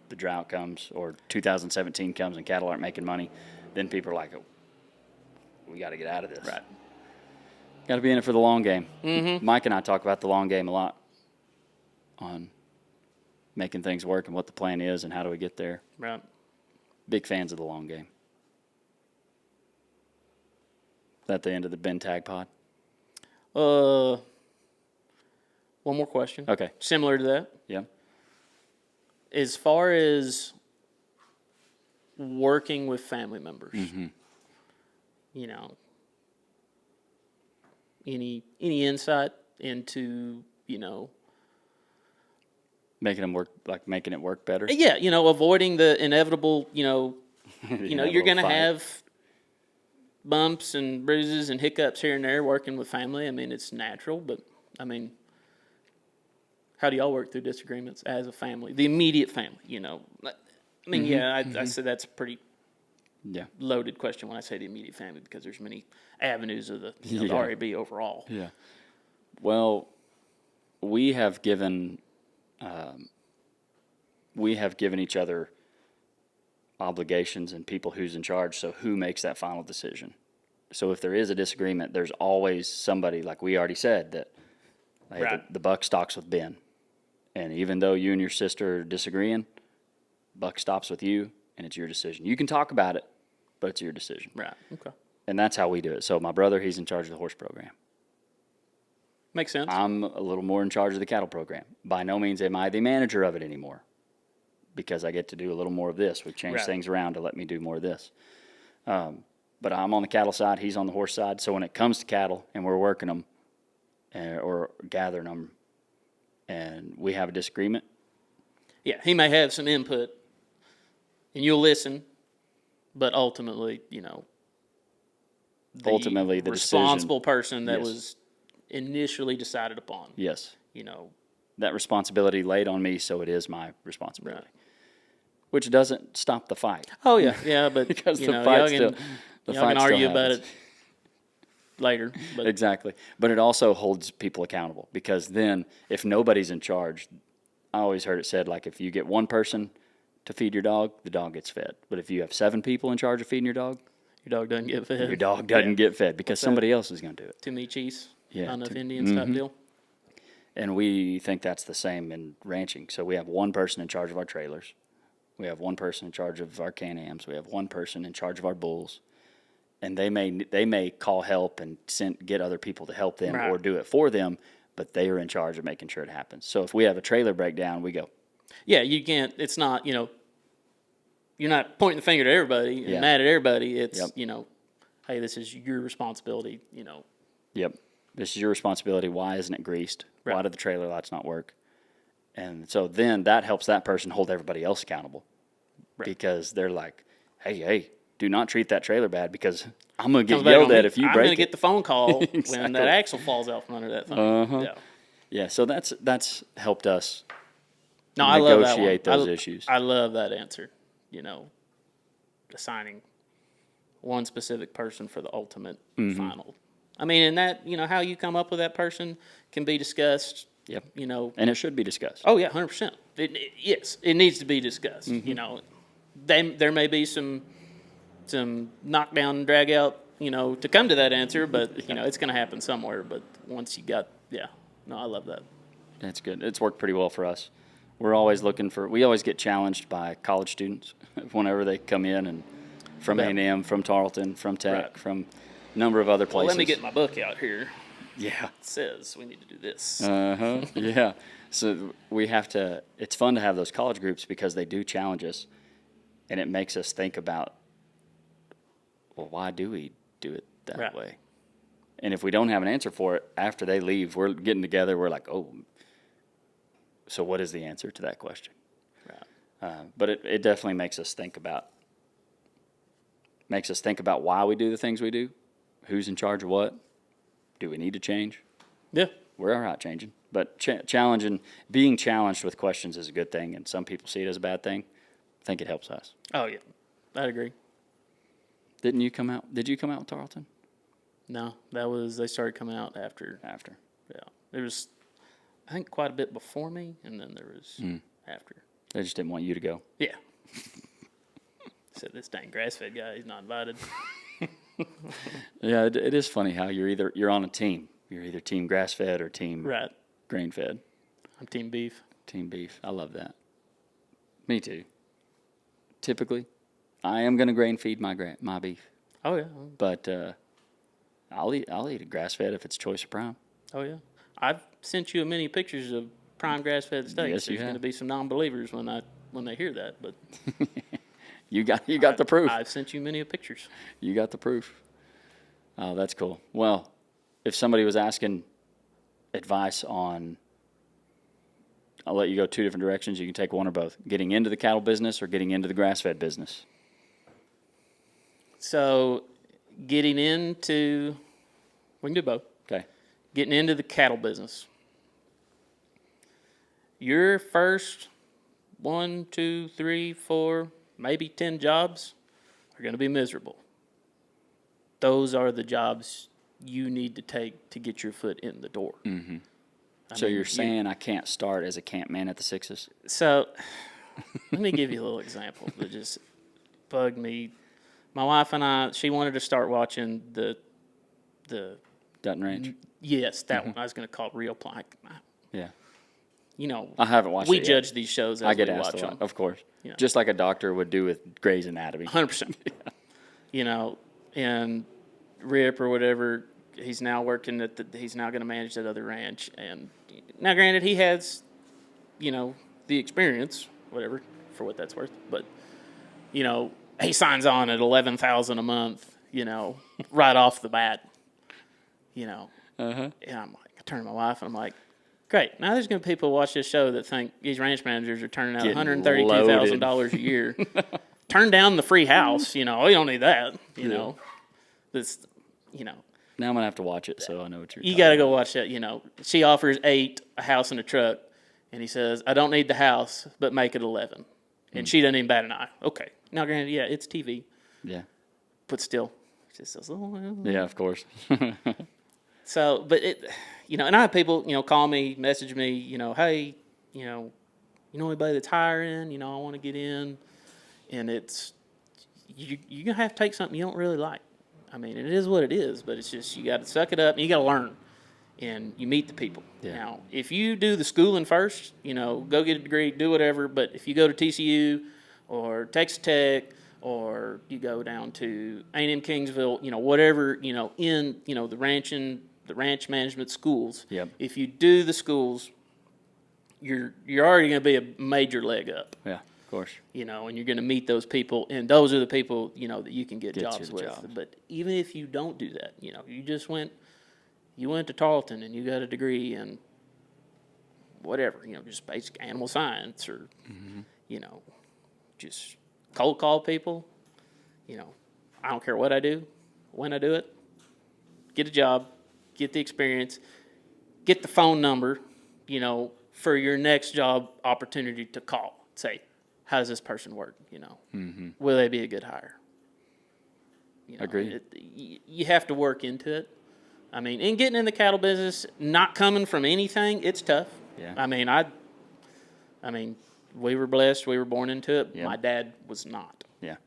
the drought comes, or 2017 comes and cattle aren't making money, then people are like, oh, we got to get out of this. Right. Got to be in it for the long game. Mm-hmm. Mike and I talk about the long game a lot on making things work and what the plan is and how do we get there. Right. Big fans of the long game. Is that the end of the Ben Tag pod? One more question. Okay. Similar to that. Yeah. As far as working with family members, you know, any insight into, you know, Making it work better. yeah, you know, avoiding the inevitable, you know, you're going to fight. have bumps and bruises and hiccups here and there working with family. I mean, it's natural, but I mean, how do y'all work through disagreements as a family, the immediate family, you know? I mean, I said that's a pretty Yeah. loaded question when I say the immediate family because there's many avenues of the, the Yeah. RAB overall. Yeah. Well, we have given each other obligations and people who's in charge. So who makes that final decision? So if there is a disagreement, there's always somebody, like we already said, that hey, Right. the buck stops with Ben. And even though you and your sister are disagreeing, buck stops with you, and it's your decision. You can talk about it, but it's your decision. Right. Okay. And that's how we do it. So my brother, he's in charge of the horse program. Makes sense. I'm a little more in charge of the cattle program. By no means am I the manager of it anymore because I get to do a little more of this. We've changed Right. things around to let me do more of this. But I'm on the cattle side. He's on the horse side. So when it comes to cattle and we're working them or gathering them and we have a disagreement, Yeah, he may have some input, and you'll listen, but ultimately, you know, the the responsible person that Yes. was initially decided upon. yes, You know, that responsibility laid on me, so it is my responsibility. Which doesn't stop the fight. oh yeah, yeah, but Because you the know, fight y'all still, can, the y'all fight can still argue about happens. it later. But Exactly. But it also holds people accountable because then if nobody's in charge, I always heard it said, like, if you get one person to feed your dog, the dog gets fed. But if you have 7 people in charge of feeding your dog doesn't get fed. your dog doesn't get fed because somebody else is going to do it. Too many cheese, Yeah, not enough too- Indians type deal. And we think that's the same in ranching. So we have one person in charge of our trailers. We have one person in charge of our Can-Ams. We have one person in charge of our bulls. And they may call help and get other people to help them Right. or do it for them, but they are in charge of making sure it happens. So if we have a trailer breakdown, we go, Yeah, you can't. It's not. You know, you're not pointing the finger at everybody and Yeah. mad at everybody. It's Yep. you know, hey, this is your responsibility, Yep. This is your responsibility. Why isn't it greased? Why Right. do the trailer lights not work? And so then that helps that person hold everybody else accountable because they're like, hey, do not treat that trailer bad because I'm going to Comes get back yelled on me. at if you I'm break going it. to get the phone call when Exactly. that axle falls out from under that thing. Yeah. Yeah, so that's helped us No, I love that one. negotiate those issues. I love that answer. Assigning one specific person for the ultimate Mm-hmm. final. I mean, and that, how you come up with that person can be discussed. Yep. And it should be discussed. Oh yeah, 100%. Yes, it needs to be discussed. Mm-hmm. There may be some knockdown, drag out, to come to that answer, but it's going to happen somewhere. But once you got, I love that. That's good. It's worked pretty well for us. We're always we always get challenged by college students whenever they come in, and from A&M, from Tarleton, from Tech, Right. from a number of other places. Well, let me get my book out here. Yeah. It says we need to do this. Yeah. So we have to, it's fun to have those college groups because they do challenge us, and it makes us think about, well, why do we do it that Right. way? And if we don't have an answer for it, after they leave, we're getting together, we're like, oh, so what is the answer to that question? Right. But it definitely makes us think about why we do the things we do, who's in charge of what, do we need to change? Yeah. We're all right changing, but being challenged with questions is a good thing, and some people see it as a bad thing. I think it helps us. Oh yeah, I'd agree. Did you come out with Tarleton? No, they started coming out after. After. Yeah, there was, I think, quite a bit before me, and then there was after. They just didn't want you to go. Yeah. Said this dang grass-fed guy, he's not invited. Yeah, it is funny how you're on a team. You're either team grass-fed or team Right. grain-fed. I'm team beef. Team beef. I love that. Me too. Typically, I am going to grain feed my beef, Oh yeah. but I'll eat a grass-fed if it's choice or prime. Oh yeah. I've sent you many pictures of prime grass-fed steaks. Yes, you There's going to have. be some non-believers when they hear that, but You got the proof. I've sent you many pictures. You got the proof. Oh, that's cool. Well, if somebody was asking advice on, I'll let you go two different directions. You can take one or both. Getting into the cattle business or getting into the grass-fed business. So, getting into, we can do both. Okay. Getting into the cattle business. Your first 1, 2, 3, 4, maybe 10 jobs are going to be miserable. Those are the jobs you need to take to get your foot in the door. So you're saying I can't start as a camp man at the Sixes? So, let me give you a little example that just bugged me. My wife and I, she wanted to start watching the Dutton Ranch? yes, that one. I was going to call it Real Plank. Yeah. I haven't watched we it yet. judge these shows as I get we asked watch a lot, them. of course. Yeah. Just like a doctor would do with Grey's Anatomy. 100%. And Rip or whatever, he's now working he's now going to manage that other ranch. And now, granted, he has, the experience, whatever, for what that's worth. But, he signs on at $11,000 a month, right off the bat, And I'm like, I turn to my wife and I'm like, great. Now there's going to be people who watch this show that think these ranch managers are turning out Getting $132,000 a year. Turn down the free house. We don't need that. This, Now I'm going to have to watch it so I know what you're you talking got to go watch that. She offers 8, a house and a truck, and he says, I don't need the house, but make it 11. And she doesn't even bat an eye. Okay. Now, granted, yeah, it's TV, Yeah. but still, it just says, oh, well. Yeah, of course. So, but it, and I have people, call me, message me, hey, you know anybody that's hiring, I want to get in, and it's, you're going to have to take something you don't really like. I mean, it is what it is, but it's just, you got to suck it up and you got to learn, and you meet the people. Yeah. Now, if you do the schooling first, go get a degree, do whatever, but if you go to TCU or Texas Tech, or you go down to A&M Kingsville, whatever, in, the ranch management schools. Yep. If you do the schools, you're already going to be a major leg up. Yeah. Of course. You know, and you're going to meet those people, and those are the people, you know, that you can get Get you jobs the with. jobs. But even if you don't do that, you know, you went to Tarleton and you got a degree in whatever, you know, just basic animal science or, you know, just cold call people, you know, I don't care what I do, when I do it, get a job, get the experience, get the phone number, you know, for your next job opportunity to call. Say, how does this person work? You know, will they be a good hire? You know, Agreed. You have to work into it. I mean, in getting in the cattle business, not coming from anything, it's tough. Yeah. I mean, we were blessed. We were born into it. Yeah. My dad was not. Yeah.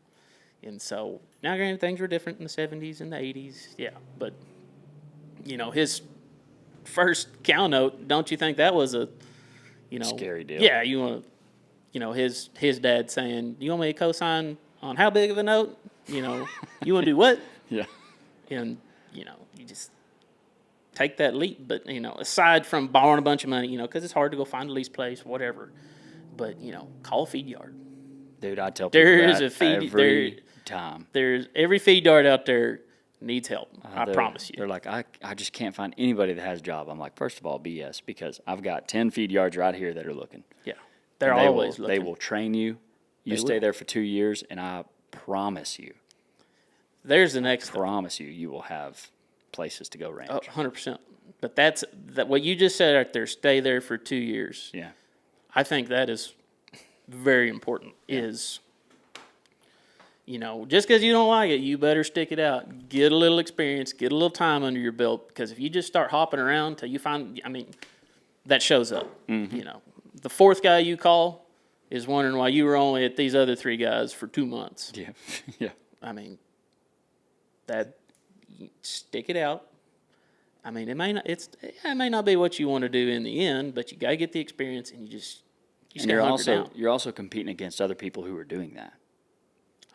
And so, now granted, things were different in the 70s and the 80s. Yeah. But, you know, his first cow note, don't you think that was a, you know. Scary deal. Yeah. You want to, you know, his dad saying, you want me to co-sign on how big of a note? You know, you want to do what? Yeah. And, you know, you just take that leap. But, you know, aside from borrowing a bunch of money, you know, because it's hard to go find a lease place, whatever. But, you know, call a feed yard. Dude, I tell people There is that a feed every time. There's every feed yard out there needs help. I promise you. They're like, I just can't find anybody that has a job. I'm like, first of all, BS, because I've got 10 feed yards right here that are looking. Yeah. They're And always they looking. will train you. You stay there for 2 years, and I promise you, There's the next thing. you will have places to go ranch. 100%. But that's what you just said right there, stay there for 2 years. Yeah. I think that is very important is, you know, just because you don't like it, you better stick it out. Get a little experience, get a little time under your belt, because if you just start hopping around till you find, I mean, that shows up. You know, the fourth guy you call is wondering why you were only at these other 3 guys for 2 months. Yeah. Yeah. I mean, stick it out. I mean, it may not be what you want to do in the end, but you got to get the experience, and you just And gotta hunker down. you're also competing against other people who are doing that.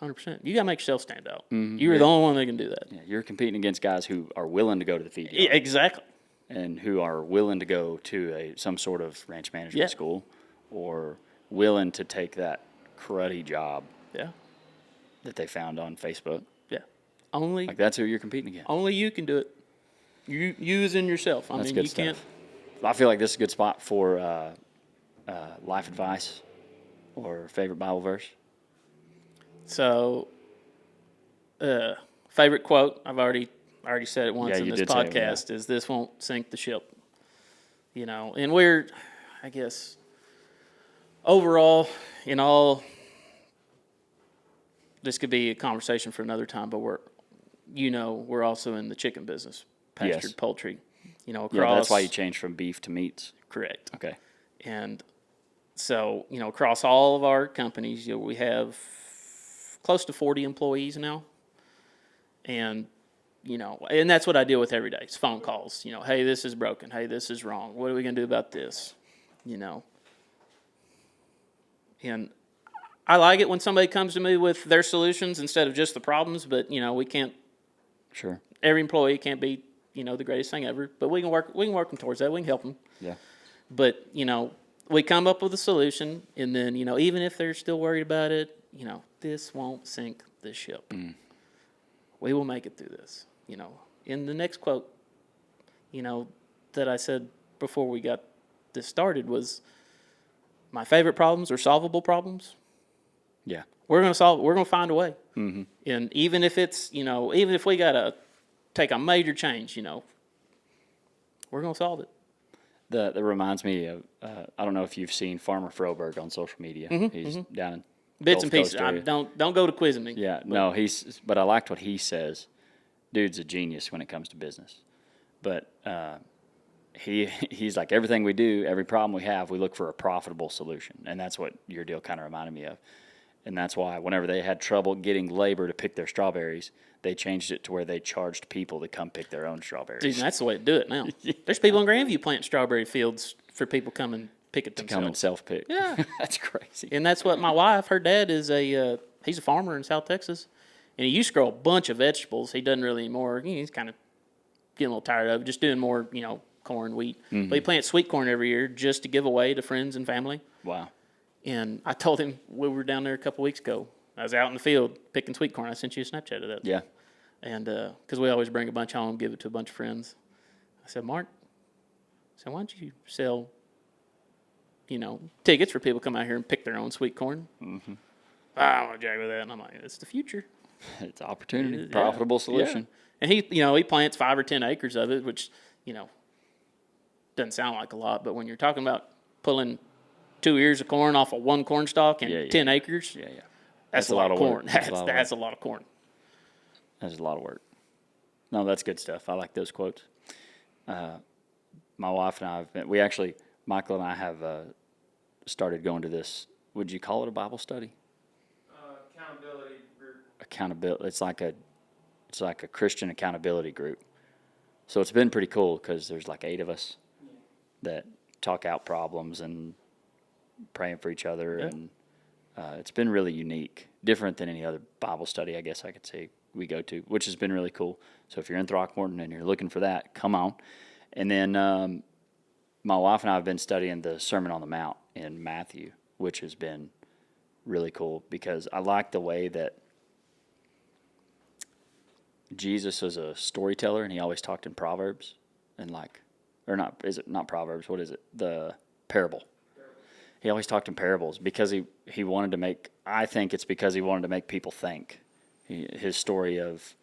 100%. You got to make yourself stand out. You're the only one that can do that. Yeah, you're competing against guys who are willing to go to the feed yard Yeah, exactly. and who are willing to go to some sort of ranch management Yeah. school, or willing to take that cruddy job Yeah. that they found on Facebook. Yeah. Only Like, that's who you're competing against. you can do it. You as in yourself. I That's mean, good you stuff. can't. I feel like this is a good spot for life advice or favorite Bible verse. So, favorite quote, I already said it once Yeah, in you this did say it, yeah. podcast, is this won't sink the ship. You know, and we're, I guess, overall, in all, this could be a conversation for another time, but we're also in the chicken business, pastured Yes. poultry, you know, across. Yeah, that's why you changed from beef to meats. Correct. Okay. And so, you know, across all of our companies, you know, we have close to 40 employees now. And, you know, and that's what I deal with every day. It's phone calls. You know, hey, this is broken. Hey, this is wrong. What are we going to do about this? You know. And I like it when somebody comes to me with their solutions instead of just the problems, but, you know, we can't, Sure. every employee can't be, you know, the greatest thing ever, but we can work them towards that. We can help them. Yeah. But, you know, we come up with a solution, and then, you know, even if they're still worried about it, you know, this won't sink the ship. We will make it through this. You know, in the next quote, you know, that I said before we got this started was, my favorite problems are solvable problems. Yeah. We're going to solve it. We're going to find a way. And even if it's, you know, even if we got to take a major change, you know, we're going to solve it. That reminds me of, I don't know if you've seen Farmer Froberg on social media. He's down in Bits Gulf and pieces. Coast area. Don't go to quizzing me. Yeah, no, but I liked what he says. Dude's a genius when it comes to business. But he's like, everything we do, every problem we have, we look for a profitable solution. And that's what your deal kind of reminded me of. And that's why whenever they had trouble getting labor to pick their strawberries, they changed it to where they charged people to come pick their own strawberries. Dude, that's the way to do it now. There's people in Grandview planting strawberry fields for people come and pick it themselves. Come and self-pick. Yeah. That's crazy. And that's what my wife, her dad is he's a farmer in South Texas. And he used to grow a bunch of vegetables. He doesn't really anymore. He's kind of getting a little tired of it, just doing more, corn, wheat. But he plants sweet corn every year just to give away to friends and family. Wow. And I told him we were down there a couple weeks ago. I was out in the field picking sweet corn. I sent you a Snapchat of that. Yeah. And because we always bring a bunch home, give it to a bunch of friends. I said, Mark, why don't you sell, tickets for people to come out here and pick their own sweet corn? Mm-hmm. I don't want to jag with that. And I'm like, it's the future. It's opportunity, profitable solution. Yeah. And he plants 5 or 10 acres of it, which, doesn't sound like a lot. But when you're talking about pulling 2 ears of corn off of one corn stalk and 10 acres, that's a lot of corn. That's a lot of corn. That's a lot of work. No, that's good stuff. I like those quotes. My wife and I Michael and I have started going to this, would you call it a Bible study? Accountability group. Accountability. It's like a Christian accountability group. So it's been pretty cool because there's like 8 of us that talk out problems and praying for each other. Yeah. And it's been really unique, different than any other Bible study, I guess I could say, we go to, which has been really cool. So if you're in Throckmorton and you're looking for that, come on. And then my wife and I have been studying the Sermon on the Mount in Matthew, which has been really cool because I like the way that Jesus was a storyteller and he always talked in Proverbs and not Proverbs, what is it? The parable. He always talked in parables because he wanted to make, I think it's because he wanted to make people think. His story of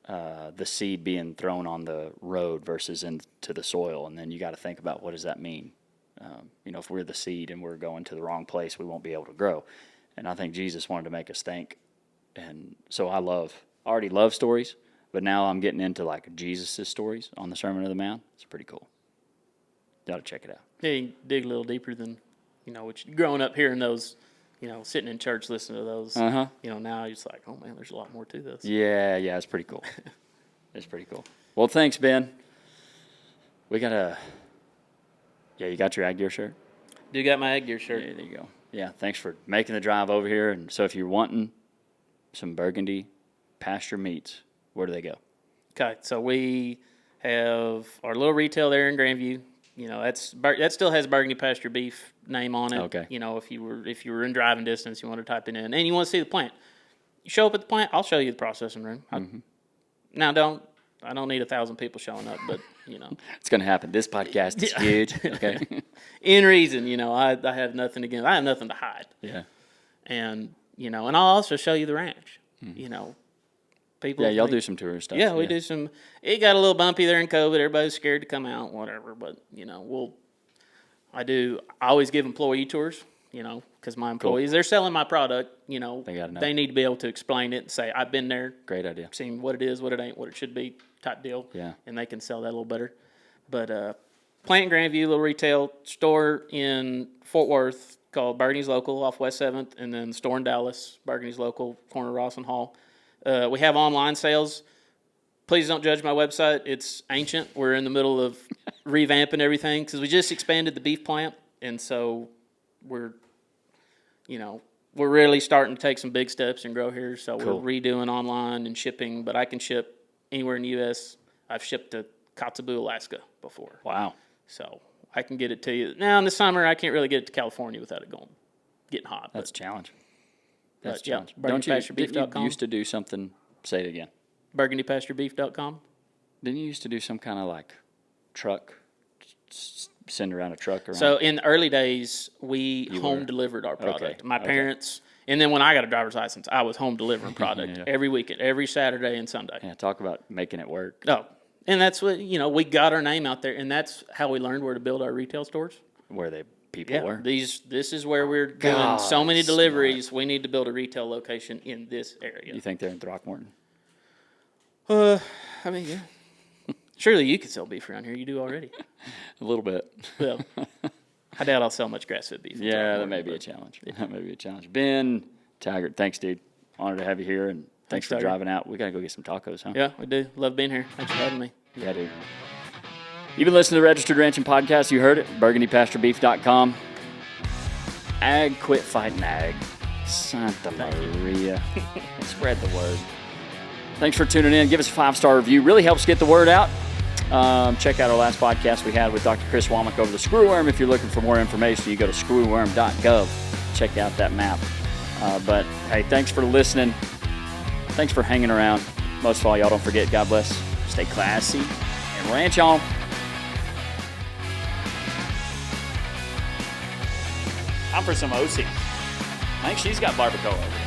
the seed being thrown on the road versus into the soil, and then you got to think about what does that mean. If we're the seed and we're going to the wrong place, we won't be able to grow. And I think Jesus wanted to make us think. And so I already love stories, but now I'm getting into like Jesus' stories on the Sermon on the Mount. It's pretty cool. You got to check it out. Yeah, you can dig a little deeper than, growing up hearing those, sitting in church listening to those. Uh-huh. Now it's like, oh man, there's a lot more to this. Yeah, it's pretty cool. It's pretty cool. Well, thanks, Ben. We got you got your Ag Gear shirt? Do got my Ag Gear shirt. Yeah, there you go. Yeah, thanks for making the drive over here. And so if you're wanting some Burgundy pasture meats, where do they go? Okay, so we have our little retail there in Grandview. That still has Burgundy Pasture Beef name on it. Okay. If you were in driving distance, you want to type it in, and you want to see the plant. You show up at the plant, I'll show you the processing room. Mm-hmm. I don't need 1,000 people showing up, but it's going to happen. This podcast is huge. Okay. In reason, I have nothing against. I have nothing to hide. Yeah. And and I'll also show you the ranch. Mm-hmm. People. Yeah, y'all do some tourist stuff. Yeah, we do some. It got a little bumpy there in COVID. Everybody's scared to come out, whatever. But I always give employee tours. Because my employees, they're selling my product. They gotta know. They need to be able to explain it and say, I've been there. Great idea. Seen what it is, what it ain't, what it should be, type deal. Yeah. And they can sell that a little better. But plant in Grandview, little retail store in Fort Worth called Burgundy's Local off West 7th, and then the store in Dallas, Burgundy's Local, corner of Ross and Hall. We have online sales. Please don't judge my website. It's ancient. We're in the middle of revamping everything because we just expanded the beef plant, and so we're really starting to take some big steps and grow here. So cool. We're redoing online and shipping, but I can ship anywhere in the U.S. I've shipped to Kotzebue, Alaska before. Wow. So I can get it to you. Now in the summer, I can't really get it to California without it getting hot. That's a challenge. That's a yeah, challenge. Don't you BurgundyPastureBeef.com. used to do something, say it again. BurgundyPastureBeef.com. Didn't you used to do some kind of like truck, send around a truck around? So in the early days, we delivered our product. Okay. My parents, and then when I got a driver's license, I was home delivering product every weekend, every Saturday and Sunday. Yeah, talk about making it work. Oh, and that's what, we got our name out there, and that's how we learned where to build our retail stores. Where people were. This is where we're doing so many deliveries. We need to build a retail location in this area. You think they're in Throckmorton? Yeah. Surely you could sell beef around here. You do already. A little bit. Well, I doubt I'll sell much grass-fed beef. Yeah, that may be a challenge. That may be a challenge. Ben Taggart, thanks, dude. Honored to have you here, and thanks for driving out. We got to go get some tacos, huh? Yeah, we do. Love being here. Thanks for having me. Yeah, dude. You've been listening to the Registered Ranching Podcast. You heard it. BurgundyPastureBeef.com. Ag, quit fighting ag. Santa Maria. Spread the word. Thanks for tuning in. Give us a 5-star review. Really helps get the word out. Check out our last podcast we had with Dr. Chris Womack over the screwworm. If you're looking for more information, you go to screwworm.gov. Check out that map. But, hey, thanks for listening. Thanks for hanging around. Most of all, y'all don't forget, God bless, stay classy, and ranch on. I'm for some OC. I think she's got barbacoa over there.